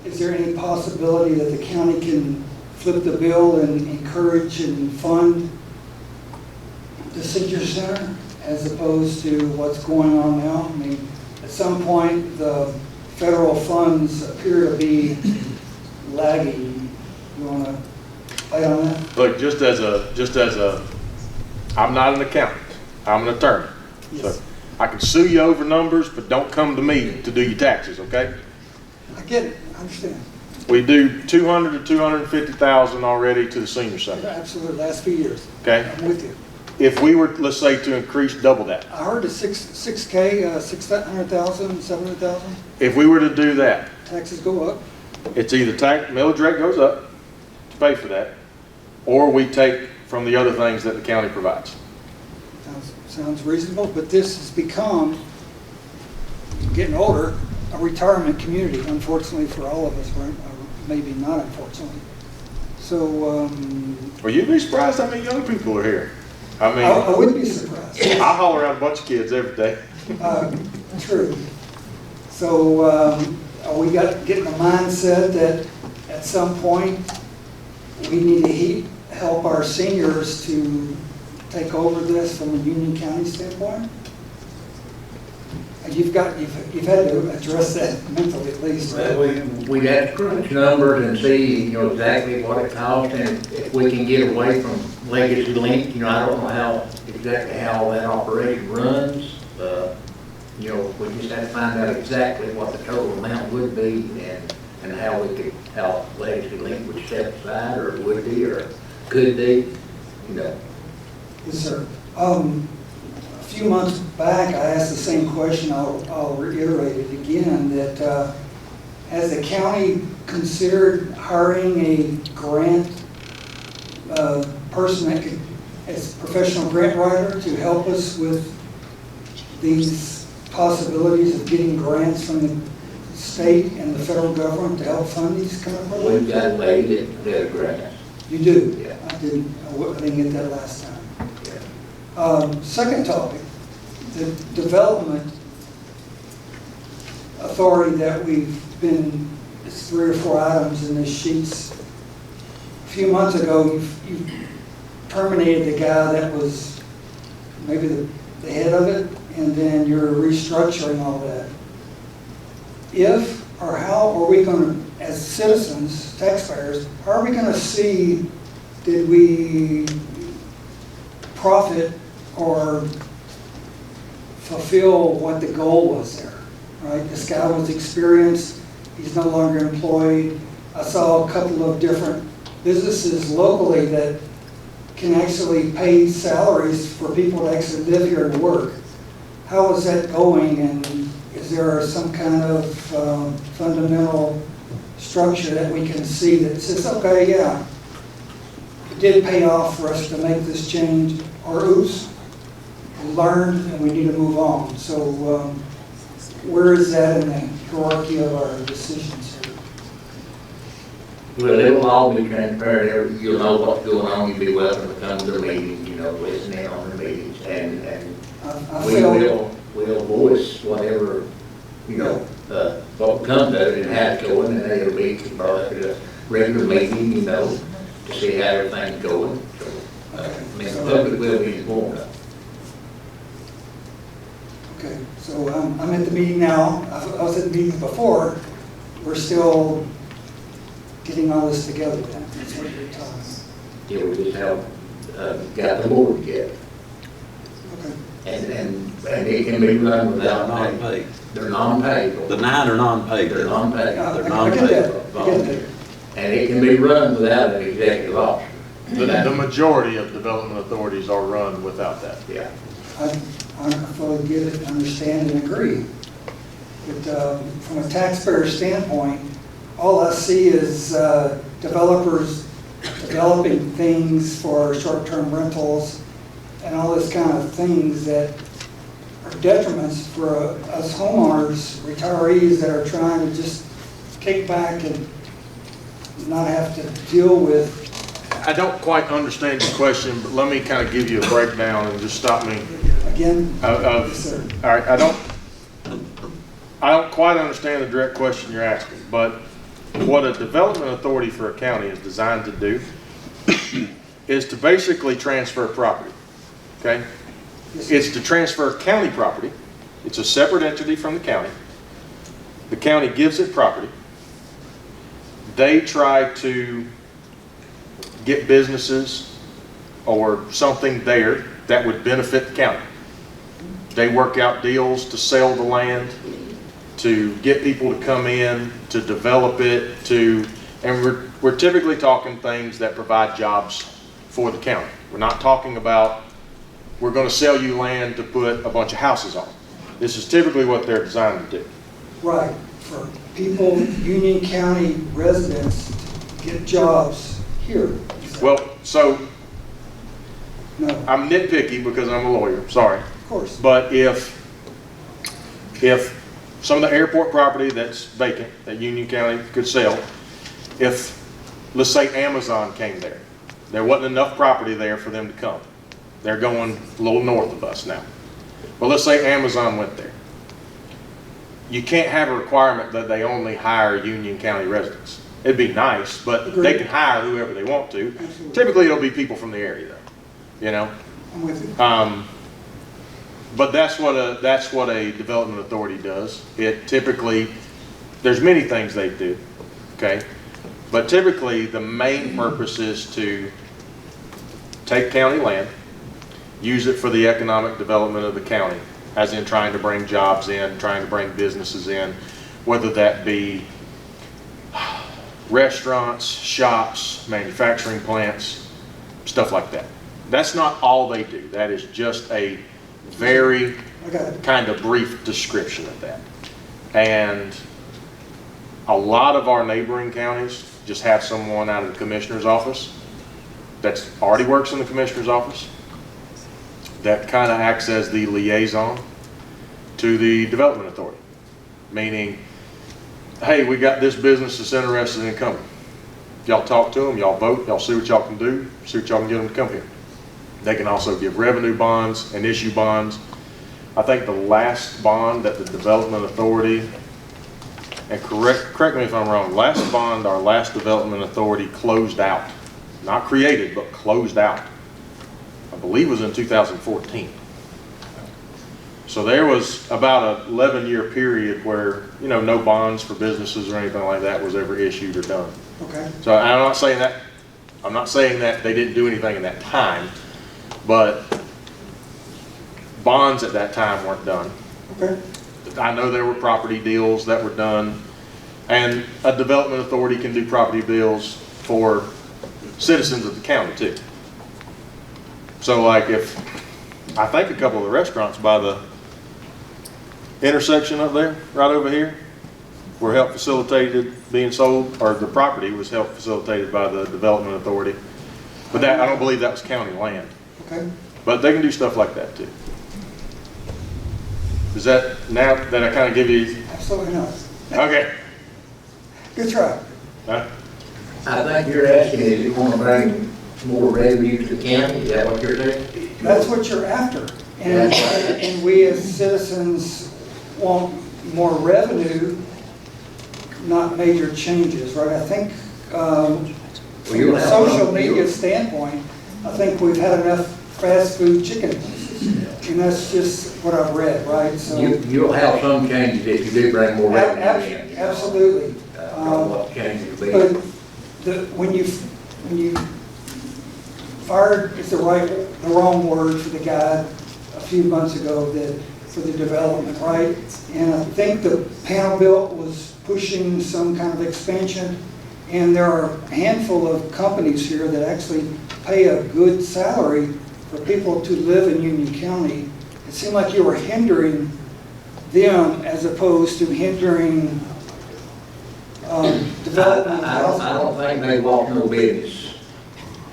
is there any possibility that the county can flip the bill and encourage and fund the senior center as opposed to what's going on now? I mean, at some point, the federal funds appear to be lagging. You want to fight on that?
Look, just as a, I'm not an accountant, I'm an attorney.
Yes.
So I can sue you over numbers, but don't come to me to do your taxes, okay?
I get it, I understand.
We do 200 to 250,000 already to the senior center,
Absolutely, last few years.
okay?
I'm with you.
If we were, let's say, to increase double that,
I heard the 6K, 600,000, 700,000,
if we were to do that,
taxes go up.
it's either millage rate goes up to pay for that, or we take from the other things that the county provides.
Sounds reasonable, but this has become, getting older, a retirement community, unfortunately for all of us, right? Or maybe not unfortunately. So,
Well, you'd be surprised how many young people are here. I mean,
I wouldn't be surprised.
I haul around a bunch of kids every day.
True. So, are we getting a mindset that at some point we need to help our seniors to take over this from a Union County standpoint? You've had to address that mentally at least. Right?
We'd have to crunch numbers and see, exactly what it costs, and if we can get away from Legacy Link. I don't know exactly how that operation runs. We just have to find out exactly what the total amount would be and how we could help Legacy Link would step aside, or would be, or could be,
Yes, sir. A few months back, I asked the same question. I'll reiterate it again, that has the county considered hiring a grant person that could, as a professional grant writer, to help us with these possibilities of getting grants from the state and the federal government to help fund these kind of programs?
we've got a lady that grants.
You do?
Yeah.
I didn't get that last time. Second topic, the development authority that we've been, it's 3 or 4 items in this sheets. A few months ago, you terminated the guy that was maybe the head of it, and then you're restructuring all that. If or how are we going to, as citizens, taxpayers, how are we going to see, did we profit or fulfill what the goal was there, right? This guy was experienced, he's no longer employed. I saw a couple of different businesses locally that can actually pay salaries for people to actually live here and work. How is that going, and is there some kind of fundamental structure that we can see that says, okay, yeah, it did pay off for us to make this change, or oops, we learned and we need to move on. So where is that in the hierarchy of our decisions here?
Well, it will all be transparent. You'll know what's going on. You'll be welcome to come to the meetings, listen in on the meetings, and we'll voice whatever, what comes of it and how it's going, and it'll be brought to a regular meeting, to see how everything's going. So, the public will be informed of it.
Okay, so I'm at the meeting now. I was at the meeting before. We're still getting all this together then. That's what you're telling us.
Yeah, we just have got the board together.
Okay.
And it can be run without
Non-paid.
They're non-paid.
The 9 are non-paid.
They're non-paid.
They're
I
non-paid.
get that. I get that.
And it can be run without an executive officer.
The majority of development authorities are run without that.
Yeah.
I fully get it, understand, and agree. But from a taxpayer standpoint, all I see is developers developing things for short-term rentals and all this kind of things that are detriments for us homeowners, retirees that are trying to just kick back and not have to deal with.
I don't quite understand your question, but let me kind of give you a breakdown and just stop me.
Again,
Yes,
sir.
All right, I don't quite understand the direct question you're asking, but what a development authority for a county is designed to do is to basically transfer property, okay? It's to transfer county property. It's a separate entity from the county. The county gives it property. They try to get businesses or something there that would benefit the county. They work out deals to sell the land, to get people to come in, to develop it, and we're typically talking things that provide jobs for the county. We're not talking about, we're going to sell you land to put a bunch of houses on. This is typically what they're designed to do.
Right, for people, Union County residents to get jobs here.
Well, so
No,
I'm nitpicky because I'm a lawyer, sorry.
of course.
But if some of the airport property that's vacant, that Union County could sell, if, let's say Amazon came there wasn't enough property there for them to come. They're going a little north of us now. But let's say Amazon went there. You can't have a requirement that they only hire Union County residents. It'd be nice, but they can hire whoever they want to.
Absolutely.
Typically, it'll be people from the area, though.
I'm with you.
But that's what a development authority does. It typically, there's many things they do, okay? But typically, the main purpose is to take county land, use it for the economic development of the county, as in trying to bring jobs in, trying to bring businesses in, whether that be restaurants, shops, manufacturing plants, stuff like that. That's not all they do. That is just a very kind of brief description of that. And a lot of our neighboring counties just have someone out of the commissioner's office that already works in the commissioner's office that kind of acts as the liaison to the development authority. Meaning, hey, we got this business that's interested in coming. Y'all talk to them, y'all vote, y'all see what y'all can do, see what y'all can get them to come here. They can also give revenue bonds and issue bonds. I think the last bond that the development authority and correct me if I'm wrong, last bond, our last development authority closed out. Not created, but closed out. I believe it was in 2014. So there was about an 11-year period where, you know, no bonds for businesses or anything like that was ever issued or done.
Okay.
So I'm not saying that they didn't do anything in that time, but bonds at that time weren't done.
Okay.
I know there were property deals that were done, and a development authority can do property deals for citizens of the county too. So like I think a couple of the restaurants by the intersection up there, right over here, were help facilitated being sold, or the property was help facilitated by the development authority. But that, I don't believe that was county land.
Okay.
But they can do stuff like that too. Is that, now that I kind of give you?
Absolutely not.
Okay.
Good try.
Huh?
I think you're asking, is it gonna bring more revenue to the county? Is that what you're saying?
That's what you're after. And we as citizens want more revenue, not major changes, right? I think, from a social media standpoint, I think we've had enough fast food chicken places. And that's just what I've read, right? So
You'll have some changes if you do bring more revenue in.
Absolutely.
What changes will be.
But when you fired is the wrong word for the guy a few months ago for the development, right? And I think the panel bill was pushing some kind of expansion, and there are a handful of companies here that actually pay a good salary for people to live in Union County. It seemed like you were hindering them as opposed to hindering development.
I don't think they walk no business.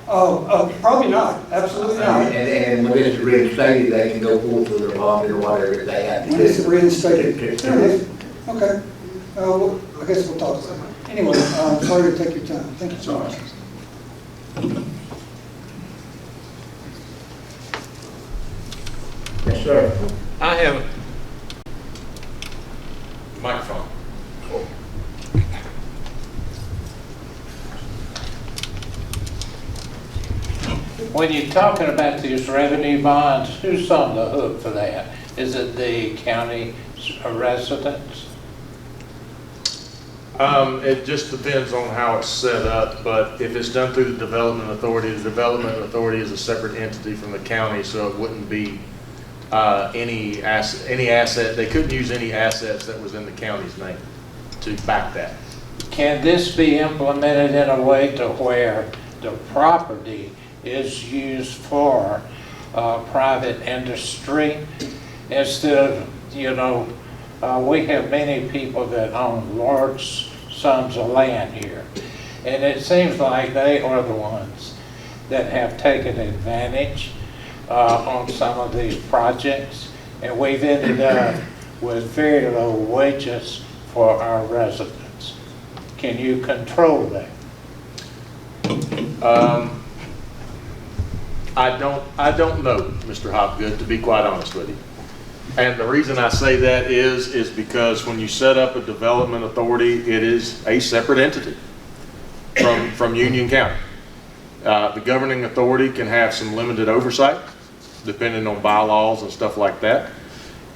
Probably not, absolutely not.
And when it's reinstated, they can go forth with their bond or whatever they have to do.
When it's reinstated. Okay. Well, I guess we'll talk about it. Anyway, sorry to take your time. Thank you so much.
Yes, sir.
I have,
Microphone.
when you're talking about these revenue bonds, who's on the hook for that? Is it the county residents?
It just depends on how it's set up, but if it's done through the development authority is a separate entity from the county, so it wouldn't be any asset, they couldn't use any assets that was in the county's name to back that.
Can this be implemented in a way to where the property is used for private industry instead of, we have many people that own large sums of land here. And it seems like they are the ones that have taken advantage on some of these projects. And we've ended up with very low wages for our residents. Can you control that?
I don't know, Mr. Hopgood, to be quite honest with you. And the reason I say that is because when you set up a development authority, it is a separate entity from Union County. The governing authority can have some limited oversight, depending on bylaws and stuff like that.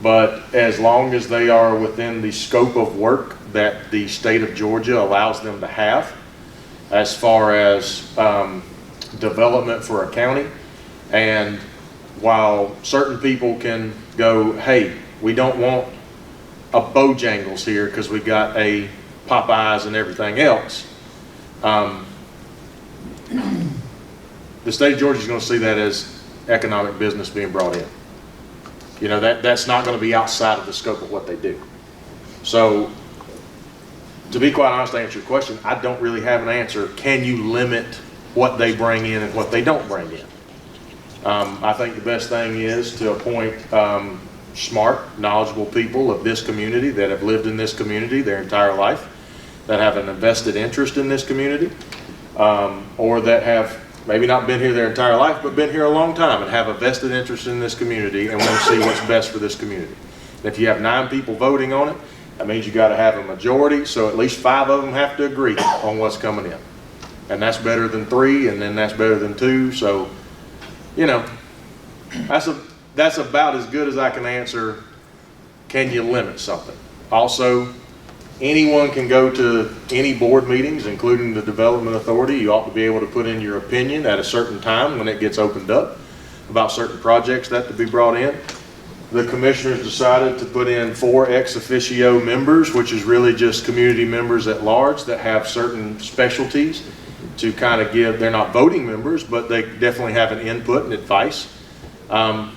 But as long as they are within the scope of work that the state of Georgia allows them to have, as far as development for a county, and while certain people can go, hey, we don't want a Bojangles here because we got a Popeyes and everything else, the state of Georgia is going to see that as economic business being brought in. That's not going to be outside of the scope of what they do. So, to be quite honest, to answer your question, I don't really have an answer. Can you limit what they bring in and what they don't bring in? I think the best thing is to appoint smart, knowledgeable people of this community that have lived in this community their entire life, that have an invested interest in this community, or that have maybe not been here their entire life, but been here a long time and have a vested interest in this community and want to see what's best for this community. And if you have 9 people voting on it, That means you gotta have a majority, so at least 5 of them have to agree on what's coming in. And that's better than 3, and then that's better than 2, so, you know, that's about as good as I can answer, can you limit something? Also, anyone can go to any board meetings, including the Development Authority. You ought to be able to put in your opinion at a certain time when it gets opened up about certain projects that to be brought in. The commissioners decided to put in 4 ex officio members, which is really just community members at large that have certain specialties to kind of give, they're not voting members, but they definitely have an input and advice. I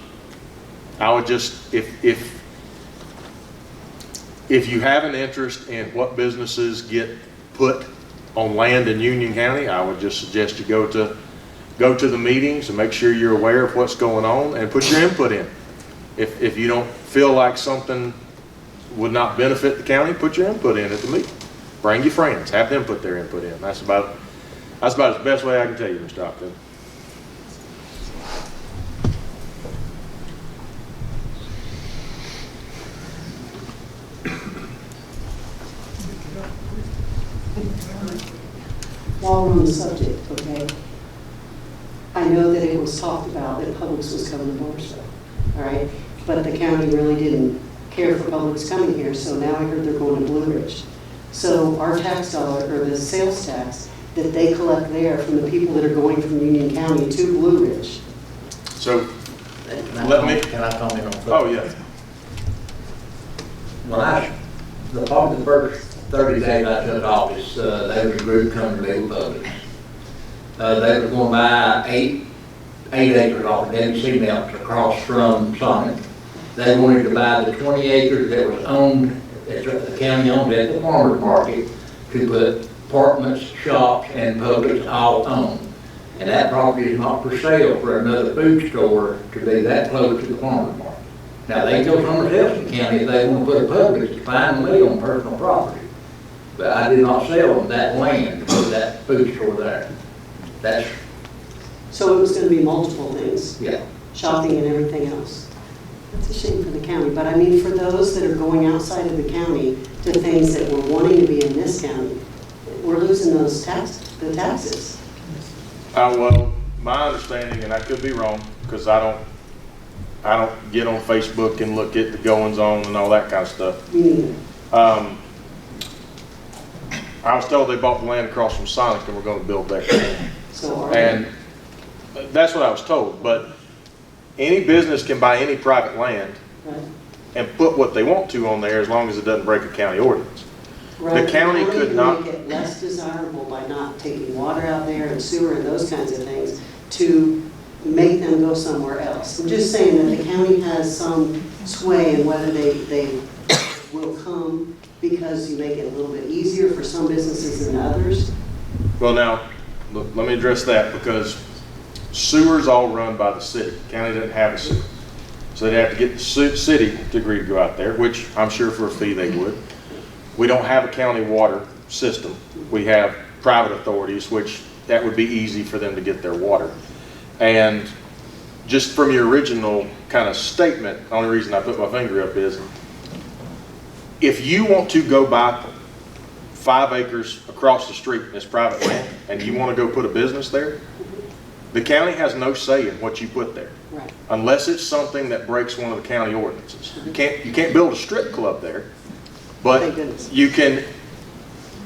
would just, if you have an interest in what businesses get put on land in Union County, I would just suggest you go to the meetings and make sure you're aware of what's going on and put your input in. If you don't feel like something would not benefit the county, put your input in at the meeting. Bring your friends, have them put their input in. That's about the best way I can tell you, Mr. Hopkins.
While we're on the subject, okay, I know that it was talked about that Publix was coming to Barstow, all right? But the county really didn't care for Publix coming here, so now I heard they're going to Blue Ridge. So our tax dollar, or the sales tax that they collect there from the people that are going from Union County to Blue Ridge.
So,
Can I comment on that?
Oh, yeah.
The first 30 days I took office, there was a group coming to build Publix. They were going to buy 8 acres off of Tennessee Mills across from Sonic. They wanted to buy the 20 acres that was owned, that the county owned at the farmer's market, to put apartments, shops, and Publix all owned. And that property is not for sale for another food store to be that close to the farmer's market. Now, they go somewhere else in the county if they want to put a Publix, it's fine with me on personal property. But I did not sell them that land to put that food store there. That's,
So it was going to be multiple things,
yeah.
shopping and everything else. That's a shame for the county, but I mean, for those that are going outside of the county to things that were wanting to be in this county, we're losing the taxes.
Well, my understanding, and I could be wrong, because I don't get on Facebook and look at the goings on and all that kind of stuff.
Me neither.
I was told they bought the land across from Sonic and were going to build there.
So
And that's what I was told, but any business can buy any private land
Right.
and put what they want to on there as long as it doesn't break a county ordinance.
Right.
The county could
can
not.
make it less desirable by not taking water out there and sewer and those kinds of things to make them go somewhere else. I'm just saying that the county has some sway in whether they will come because you make it a little bit easier for some businesses than others.
Well, now, let me address that, because sewer's all run by the city. County doesn't have a sewer. So they'd have to get the city to agree to go out there, which I'm sure for a fee they would. We don't have a county water system. We have private authorities, which that would be easy for them to get their water. And just from your original kind of statement, the only reason I put my finger up is, if you want to go buy 5 acres across the street in this private land and you want to go put a business there, the county has no say in what you put there.
Right.
Unless it's something that breaks one of the county ordinances. You can't build a strip club there, but you can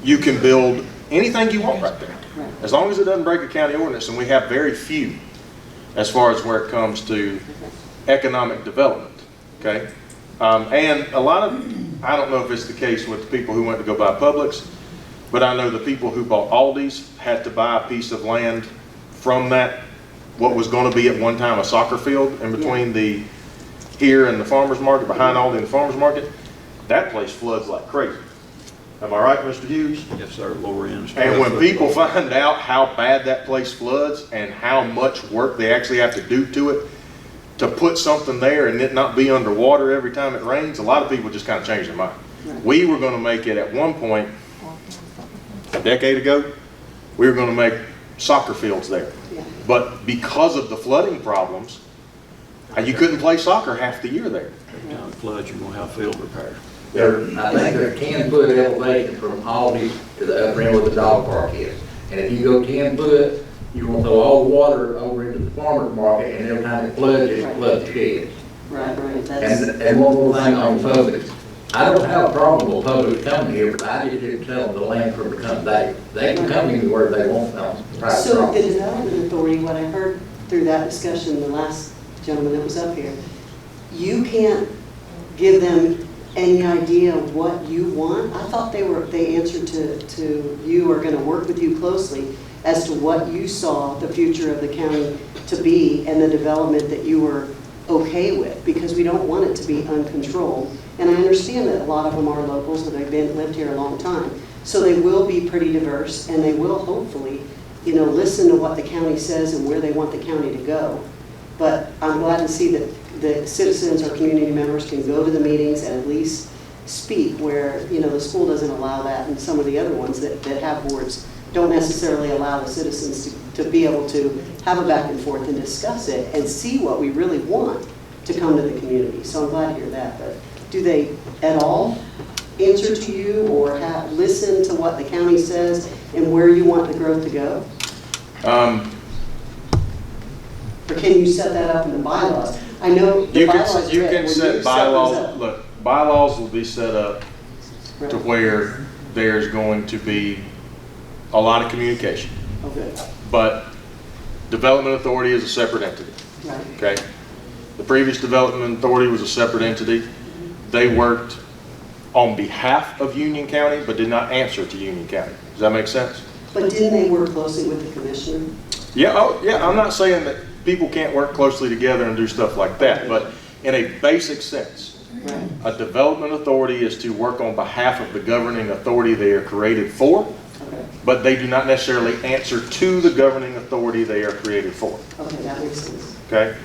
build anything you want right there.
Right.
As long as it doesn't break a county ordinance, and we have very few as far as where it comes to economic development, okay? And a lot of, I don't know if it's the case with the people who went to go buy Publix, but I know the people who bought Aldi's had to buy a piece of land from that, what was going to be at one time a soccer field in between the here and the farmer's market, behind Aldi and the farmer's market. That place floods like crazy. Am I right, Mr. Hughes?
Yes, sir, lower end.
And when people find out how bad that place floods and how much work they actually have to do to it to put something there and it not be underwater every time it rains, a lot of people just kind of change their mind. Right. We were going to make it at one point, a decade ago, we were going to make soccer fields there. Yeah. But because of the flooding problems, you couldn't play soccer half the year there.
Every time it floods, you're going to have field repair.
I think there's 10-foot elevation from Aldi to the upper end where the dog park is. And if you go 10 foot, you're gonna throw all the water over into the farmer's market, and every time it floods the sheds.
Right, that's.
And one more thing on public, I don't have a problem with public coming here, but I just didn't tell them the land for them to come. They can come anywhere they want on private
So the
property.
development authority, what I heard through that discussion, the last gentleman that was up here, you can't give them any idea what you want? I thought they answered to you, are gonna work with you closely as to what you saw the future of the county to be and the development that you were okay with, because we don't want it to be uncontrolled. And I understand that a lot of them are locals that have lived here a long time. So they will be pretty diverse, and they will hopefully, listen to what the county says and where they want the county to go. But I'm glad to see that the citizens or community members can go to the meetings and at least speak where, the school doesn't allow that, and some of the other ones that have boards don't necessarily allow the citizens to be able to have a back and forth and discuss it and see what we really want to come to the community. So I'm glad to hear that. But do they at all answer to you or listen to what the county says and where you want the growth to go? Or can you set that up in the bylaws? I know the bylaws.
You can set bylaws. Look, bylaws will be set up to where there's going to be a lot of communication.
Okay.
But Development Authority is a separate entity.
Right.
Okay. The previous Development Authority was a separate entity. They worked on behalf of Union County, but did not answer to Union County. Does that make sense?
But didn't they work closely with the commissioner?
Yeah. Oh, yeah. I'm not saying that people can't work closely together and do stuff like that, but in a basic sense,
right.
A development authority is to work on behalf of the governing authority they are created for,
Okay.
but they do not necessarily answer to the governing authority they are created for.
Okay, that makes sense.
Okay?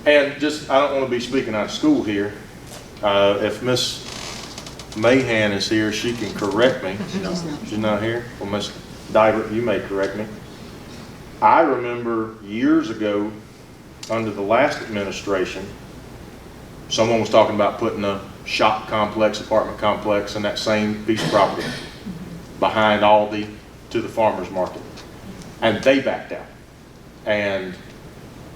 And I don't want to be speaking out of school here. If Miss Mahan is here, she can correct me. She's not here? Well, Miss Divert, you may correct me. I remember years ago, under the last administration, someone was talking about putting a shop complex, apartment complex in that same piece of property behind Aldi to the farmer's market. And they backed out. And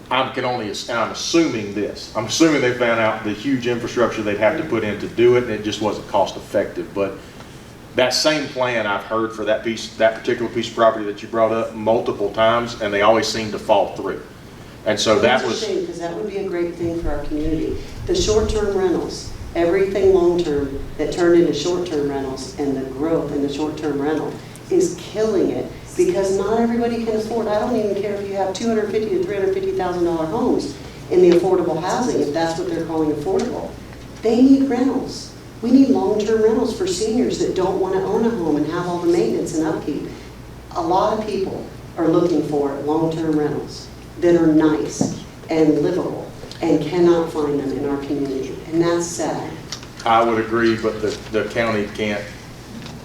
I'm assuming this. I'm assuming they found out the huge infrastructure they'd have to put in to do it, and it just wasn't cost effective. But that same plan I've heard for that particular piece of property that you brought up multiple times, and they always seem to fall through. And so that was.
That's a shame, because that would be a great thing for our community. The short-term rentals, everything long-term that turned into short-term rentals, and the growth in the short-term rental is killing it, because not everybody can afford. I don't even care if you have $250,000 to $350,000 homes in the affordable housing, if that's what they're calling affordable. They need rentals. We need long-term rentals for seniors that don't want to own a home and have all the maintenance and upkeep. A lot of people are looking for long-term rentals that are nice and livable and cannot find them in our community, and that's sad.
I would agree, but the county can't,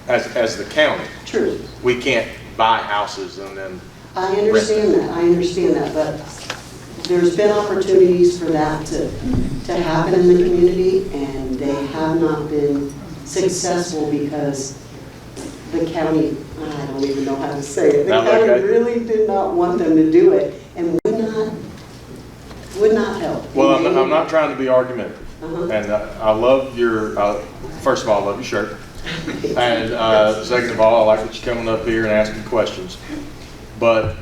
as the county.
True.
We can't buy houses and then.
I understand that, but there's been opportunities for that to happen in the community, and they have not been successful because the county, I don't even know how to say it, the county really did not want them to do it and would not help.
Well, I'm not trying to be argumentative. And I love your, first of all, I love your shirt. And second of all, I like that you're coming up here and asking questions. But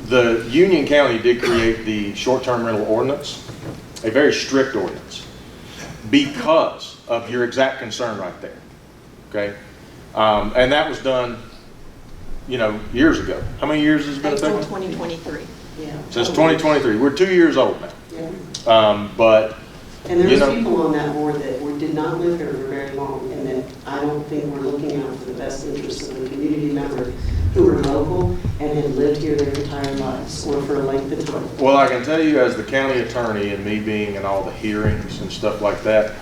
the Union County did create the short-term rental ordinance, a very strict ordinance, because of your exact concern right there. Okay? And that was done, years ago. How many years has it been
April
effective?
2023.
Yeah.
Since 2023. We're 2 years old now.
Yeah.
But
and there's people on that board that did not live here for very long, and that I don't think we're looking out for the best interests of the community members who are local and have lived here their entire lives or for a length of time.
Well, I can tell you as the county attorney and me being in all the hearings and stuff like that,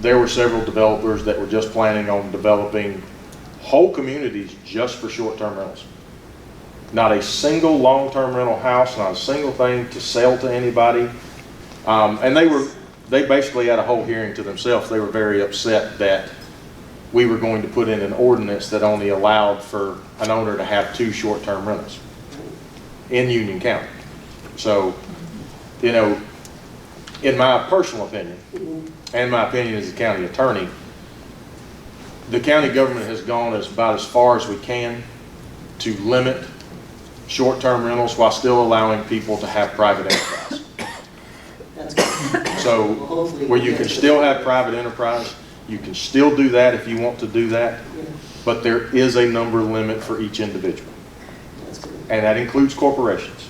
there were several developers that were just planning on developing whole communities just for short-term rentals. Not a single long-term rental house, not a single thing to sell to anybody. And they were they basically had a whole hearing to themselves. They were very upset that we were going to put in an ordinance that only allowed for an owner to have 2 short-term rentals in Union County. So, you know, in my personal opinion, and my opinion as a county attorney, the county government has gone about as far as we can to limit short-term rentals while still allowing people to have private enterprise. So where you can still have private enterprise, you can still do that if you want to do that, but there is a number limit for each individual. And that includes corporations.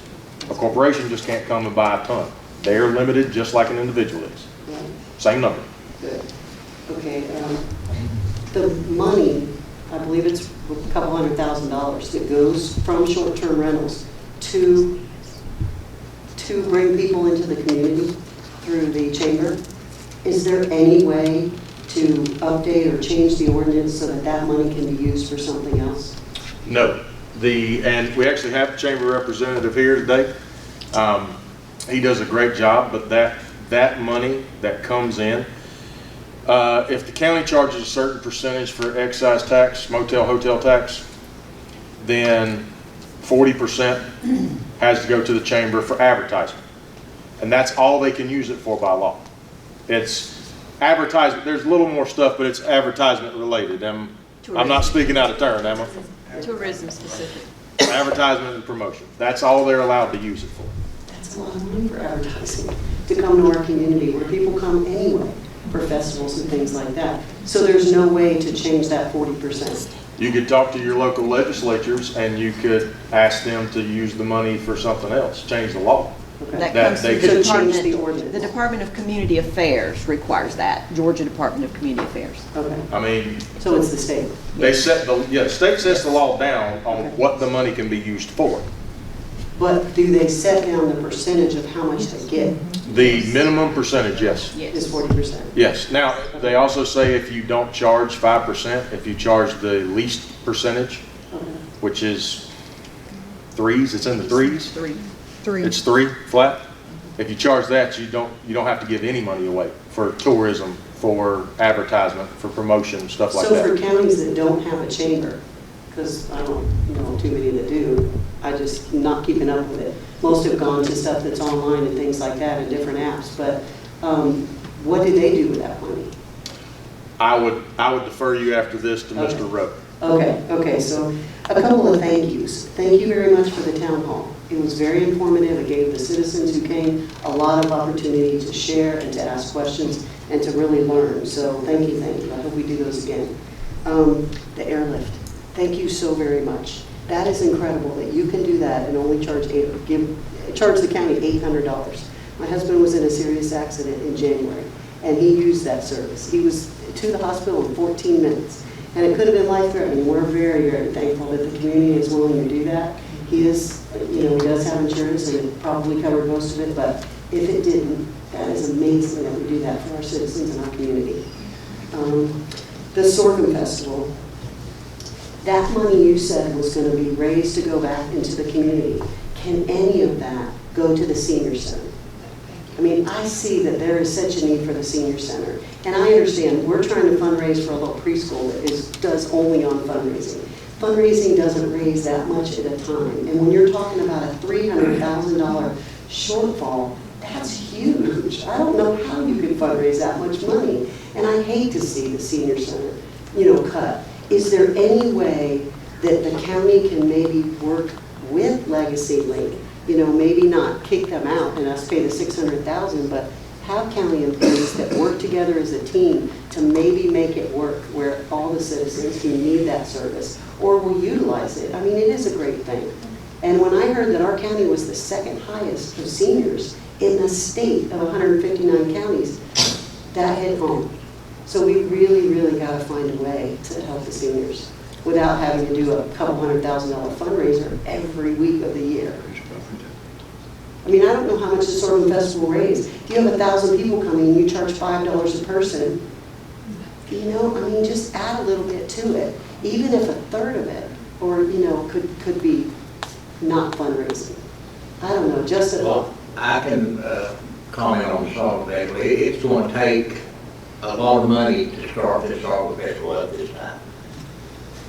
A corporation just can't come and buy a ton. They're limited just like an individual is. Same number.
Good. Okay, the money, I believe it's a couple $100,000 that goes from short-term rentals to bring people into the community through the chamber. Is there any way to update or change the ordinance so that that money can be used for something else?
No. And we actually have the chamber representative here today. He does a great job, but that money that comes in, if the county charges a certain percentage for excise tax, motel, hotel tax, then 40% has to go to the chamber for advertisement. And that's all they can use it for by law. It's advertisement. There's a little more stuff, but it's advertisement related. I'm not speaking out of turn, am I?
Tourism specific.
Advertisement and promotion. That's all they're allowed to use it for.
That's a lot of money for advertising to come to our community where people come anyway for festivals and things like that. So there's no way to change that 40%.
You could talk to your local legislatures and you could ask them to use the money for something else, change the law.
Okay.
That comes
they
through
could
the
change
Department,
the ordinance.
the Department of Community Affairs requires that, Georgia Department of Community Affairs.
Okay.
I mean,
So it's the state.
they set the state sets the law down on what the money can be used for.
But do they set down the percentage of how much they get?
The minimum percentage, yes.
Is 40%.
Yes. Now, they also say if you don't charge 5%, if you charge the least percentage, which is 3s, it's in the 3s.
Three.
It's 3 flat. If you charge that, you don't have to give any money away for tourism, for advertisement, for promotion, stuff like
So
that.
for counties that don't have a chamber, because I don't know too many that do, I just not keeping up with it. Most have gone to stuff that's online and things like that and different apps, but what do they do with that money?
I would defer you after this to Mr. Rowe.
Okay, so a couple of thank yous. Thank you very much for the town hall. It was very informative. It gave the citizens who came a lot of opportunity to share and to ask questions and to really learn. So thank you. I hope we do those again. The airlift, thank you so very much. That is incredible that you can do that and only charge the county $800. My husband was in a serious accident in January and he used that service. He was to the hospital in 14 minutes. And it could have been life-threatening. We're very, very thankful that the community is willing to do that. He is, he does have insurance and it probably covered most of it, but if it didn't, that is amazing that we do that for our citizens in our community. The Sorghum Festival, that money you said was going to be raised to go back into the community. Can any of that go to the senior center? I mean, I see that there is such a need for the senior center. And I understand, we're trying to fundraise for a little preschool that does only on fundraising. Fundraising doesn't raise that much at a time. And when you're talking about a $300,000 shortfall, that's huge. I don't know how you could fundraise that much money. And I hate to see the senior center, cut. Is there any way that the county can maybe work with Legacy Link? Maybe not kick them out and us pay the $600,000, but have county employees that work together as a team to maybe make it work where all the citizens who need that service or will utilize it. I mean, it is a great thing. And when I heard that our county was the second highest of seniors in the state of 159 counties, that hit home. So we really, really got to find a way to help the seniors without having to do a couple $100,000 fundraiser every week of the year. I mean, I don't know how much the Sorghum Festival raised. If you have 1,000 people coming and you charge $5 a person, just add a little bit to it. Even if a third of it, or, could be not fundraising. I don't know, just at all.
I can comment on the Salt Festival. It's gonna take a lot of money to start this Salt Festival up this time.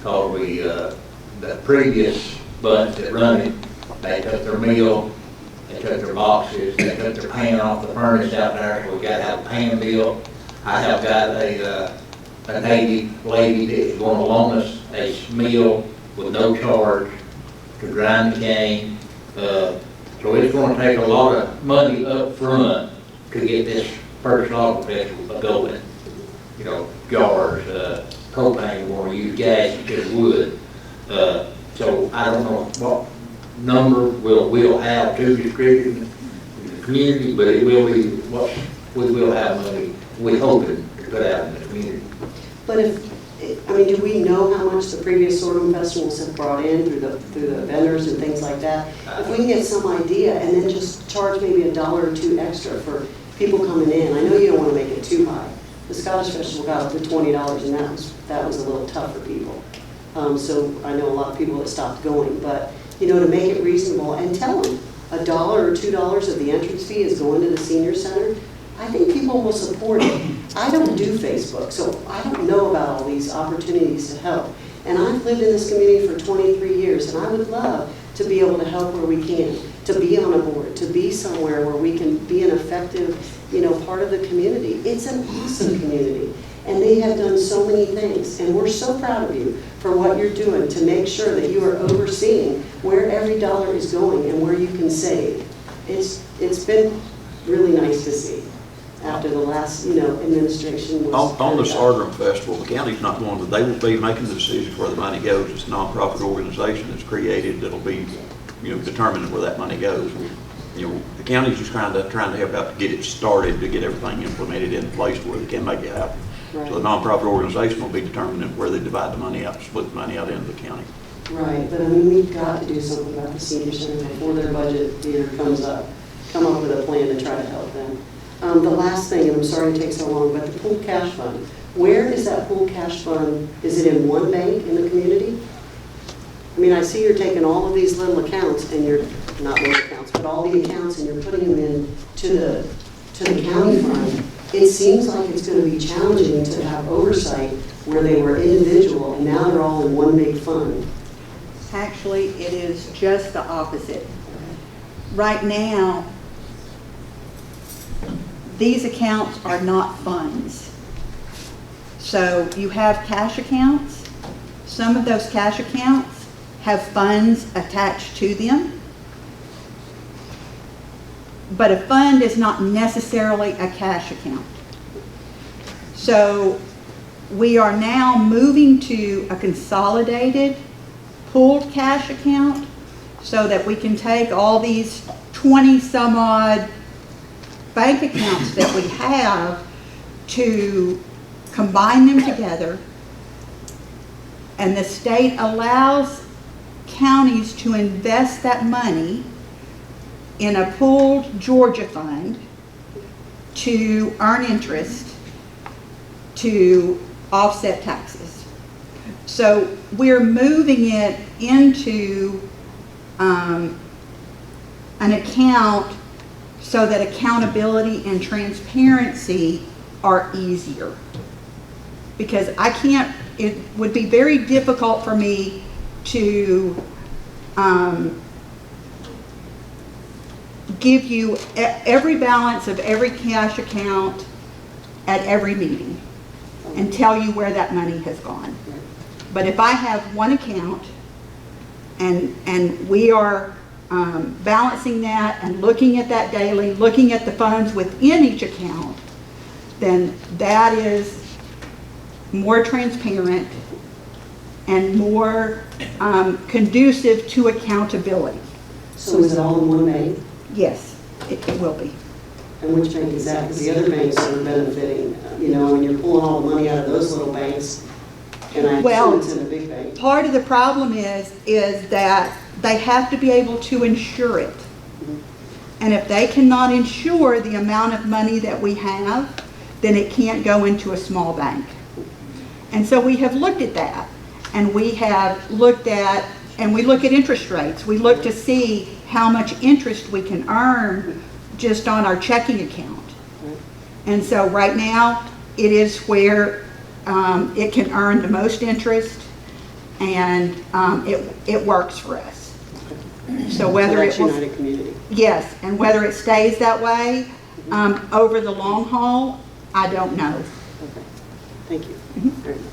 Cause the previous bunch that run it, they took their meal, they took their boxes, they took their pan off the furnace out there, so we gotta have a pan bill. I have got a native lady that is gonna loan us a meal with no charge to grind the cane. So it's gonna take a lot of money up front to get this first Salt Festival going. You know, jars, propane, we're gonna use gas instead of wood. So I don't know what number we'll have to distribute in the community, but it will be what we will have money, we're hoping to put out in the community.
But do we know how much the previous sorghum festivals have brought in through the vendors and things like that? If we can get some idea and then just charge maybe $1 or $2 extra for people coming in. I know you don't want to make it too high. The Scottish Festival got up to $20 and that was a little tough for people. So I know a lot of people that stopped going, but to make it reasonable and tell them $1 or $2 of the entrance fee is going to the senior center. I think people will support it. I don't do Facebook, so I don't know about all these opportunities to help. And I've lived in this community for 23 years, and I would love to be able to help where we can, to be on a board, to be somewhere where we can be an effective, part of the community. It's an awesome community, and they have done so many things, and we're so proud of you for what you're doing to make sure that you are overseeing where every dollar is going and where you can save. It's been really nice to see. After the last, administration was.
On the Sorghum Festival, the county's not going to, they will be making the decisions where the money goes. It's a nonprofit organization that's created that'll be, determining where that money goes. The county's just trying to help out to get it started, to get everything implemented in place where they can make it happen.
Right.
So the nonprofit organization will be determining where they divide the money out, split the money out into the county.
Right, but we've got to do something about the senior center before their budget year comes up. Come up with a plan to try to help them. The last thing, and I'm sorry it takes so long, but the pooled cash fund. Where is that pooled cash fund? Is it in one bank in the community? I see you're taking all of these little accounts and you're, not little accounts, but all the accounts and you're putting them in to the county fund. It seems like it's going to be challenging to have oversight where they were individual and now they're all in one big fund.
Actually, it is just the opposite. Right now, these accounts are not funds. So you have cash accounts. Some of those cash accounts have funds attached to them. But a fund is not necessarily a cash account. So we are now moving to a consolidated pooled cash account so that we can take all these 20 some odd bank accounts that we have to combine them together, and the state allows counties to invest that money in a pooled Georgia fund to earn interest to offset taxes. So we're moving it into an account so that accountability and transparency are easier. Because it would be very difficult for me to give you every balance of every cash account at every meeting and tell you where that money has gone. But if I have one account and we are balancing that and looking at that daily, looking at the funds within each account, then that is more transparent and more conducive to accountability.
So is it all in one bank?
Yes, it will be.
And which bank is that? Because the other banks are benefiting, when you're pulling all the money out of those little banks, and I assume it's in a big bank.
Part of the problem is that they have to be able to insure it. And if they cannot insure the amount of money that we have, then it can't go into a small bank. And so we have looked at that, and we look at interest rates. We look to see how much interest we can earn just on our checking account. And so right now, it is where it can earn the most interest, and it works for us. So whether
that's
it will,
United Community.
yes, and whether it stays that way over the long haul, I don't know.
Okay. Thank you very much.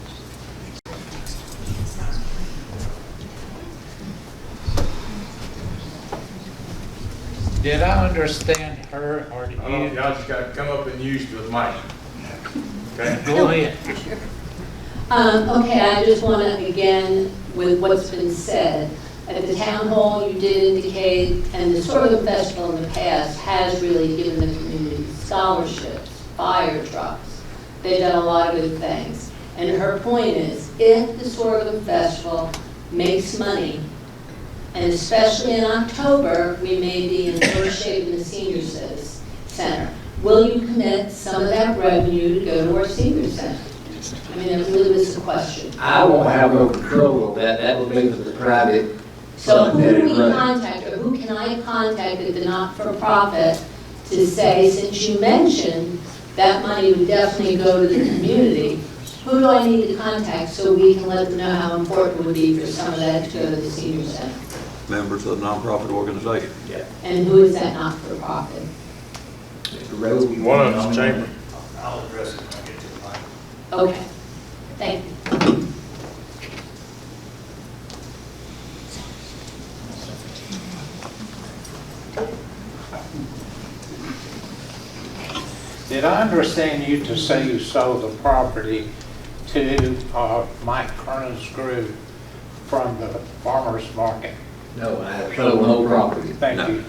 Did I understand her, or did you?
Y'all just gotta come up and use the mic. Okay?
Go ahead.
Okay, I just want to, again, with what's been said, at the town hall, you did indicate, and the Sorghum Festival in the past has really given the community scholarships, fire trucks. They've done a lot of good things. And her point is, if the Sorghum Festival makes money, and especially in October, we may be in worse shape in the senior center, will you commit some of that revenue to go to our senior center? I mean, that really was the question.
I won't have no control of that. That will be for the private.
So who
that
do we
is running.
contact, or who can I contact at the not-for-profit to say, since you mentioned that money would definitely go to the community, who do I need to contact so we can let them know how important it would be for some of that to go to the senior center?
Members of the nonprofit organization.
Yeah.
And who is that not-for-profit?
One of them's chamber.
I'll address it when I get to the mic.
Okay, thank you.
Did I understand you to say you sold the property to Mike Kernan's group from the farmer's market?
No, I have sold no property.
Thank you.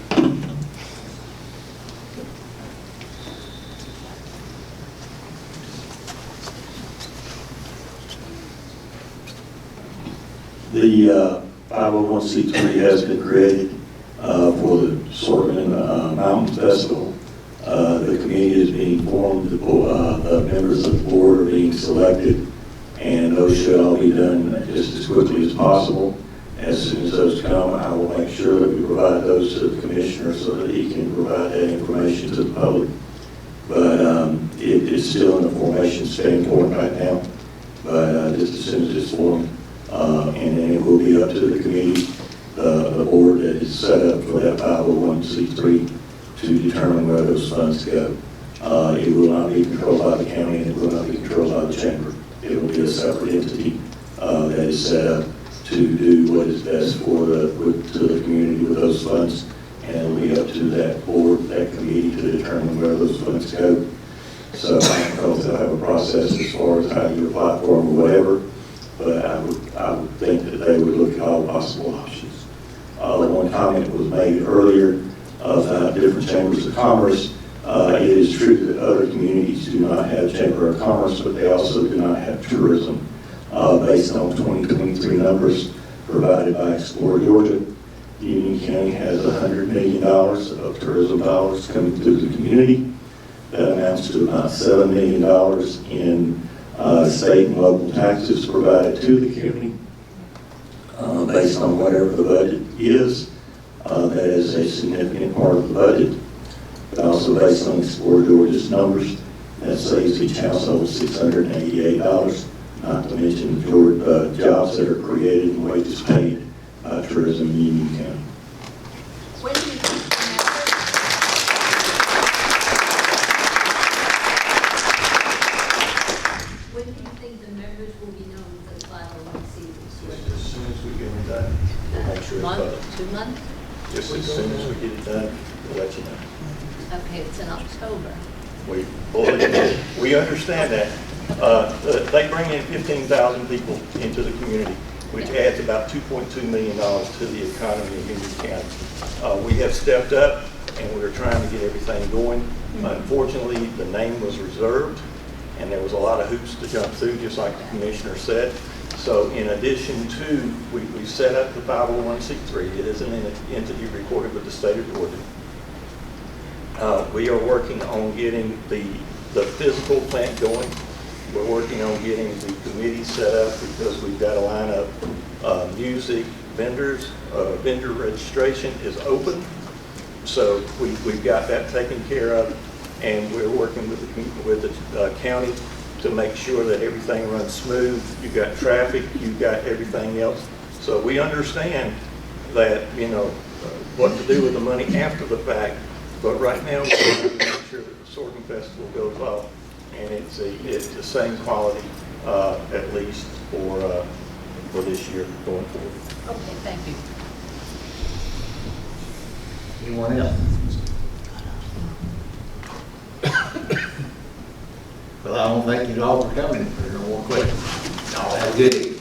The 501c3 has been created for the Sorghum Mountain Festival. The committee is being formed, the members of the board are being selected, and those should all be done just as quickly as possible. As soon as those come, I will make sure that we provide those to the commissioner so that he can provide that information to the public. But it is still in the formation standpoint right now, but just as soon as it's formed, and then it will be up to the committee, the board that is set up for that 501c3 to determine where those funds go. It will not be controlled by the county, and it will not be controlled by the chamber. It will be a separate entity that is set up to do what is best for to the community with those funds, and it will be up to that board, that committee, to determine where those funds go. So I don't know if they'll have a process as far as how you apply for them or whatever, but I would think that they would look at all possible options. One comment was made earlier about different chambers of commerce. It is true that other communities do not have chamber of commerce, but they also do not have tourism. Based on 2023 numbers provided by Explore Georgia, Union County has $100 million of tourism dollars coming through the community. That amounts to about $7 million in state and local taxes provided to the community. Based on whatever the budget is, that is a significant part of the budget. But also based on Explore Georgia's numbers, that saves each household $688, not to mention the jobs that are created and wages paid by tourism in Union County.
When do you think the members will be known for the 501c?
As soon as we get it done, we'll make sure it's public.
Month, 2 months?
Just as soon as we get it done, we'll let you know.
Okay, it's in October.
We understand that. They bring in 15,000 people into the community, which adds about $2.2 million to the economy of Union County. We have stepped up, and we're trying to get everything going. Unfortunately, the name was reserved, and there was a lot of hoops to jump through, just like the commissioner said. So in addition to, we set up the 501c3. It is an entity recorded with the state of Georgia. We are working on getting the physical plant going. We're working on getting the committee set up because we've got a line of music vendors. Vendor registration is open.
So we've got that taken care of, and we're working with the county to make sure that everything runs smooth. You've got traffic, you've got everything else. So we understand that, what to do with the money after the fact, but right now, we're trying to make sure that the Sorghum Festival goes off, and it's the same quality, at least for this year going forward.
Okay, thank you.
Anyone else? Well, I don't thank you all for coming, if there are no more questions. Y'all have a good evening.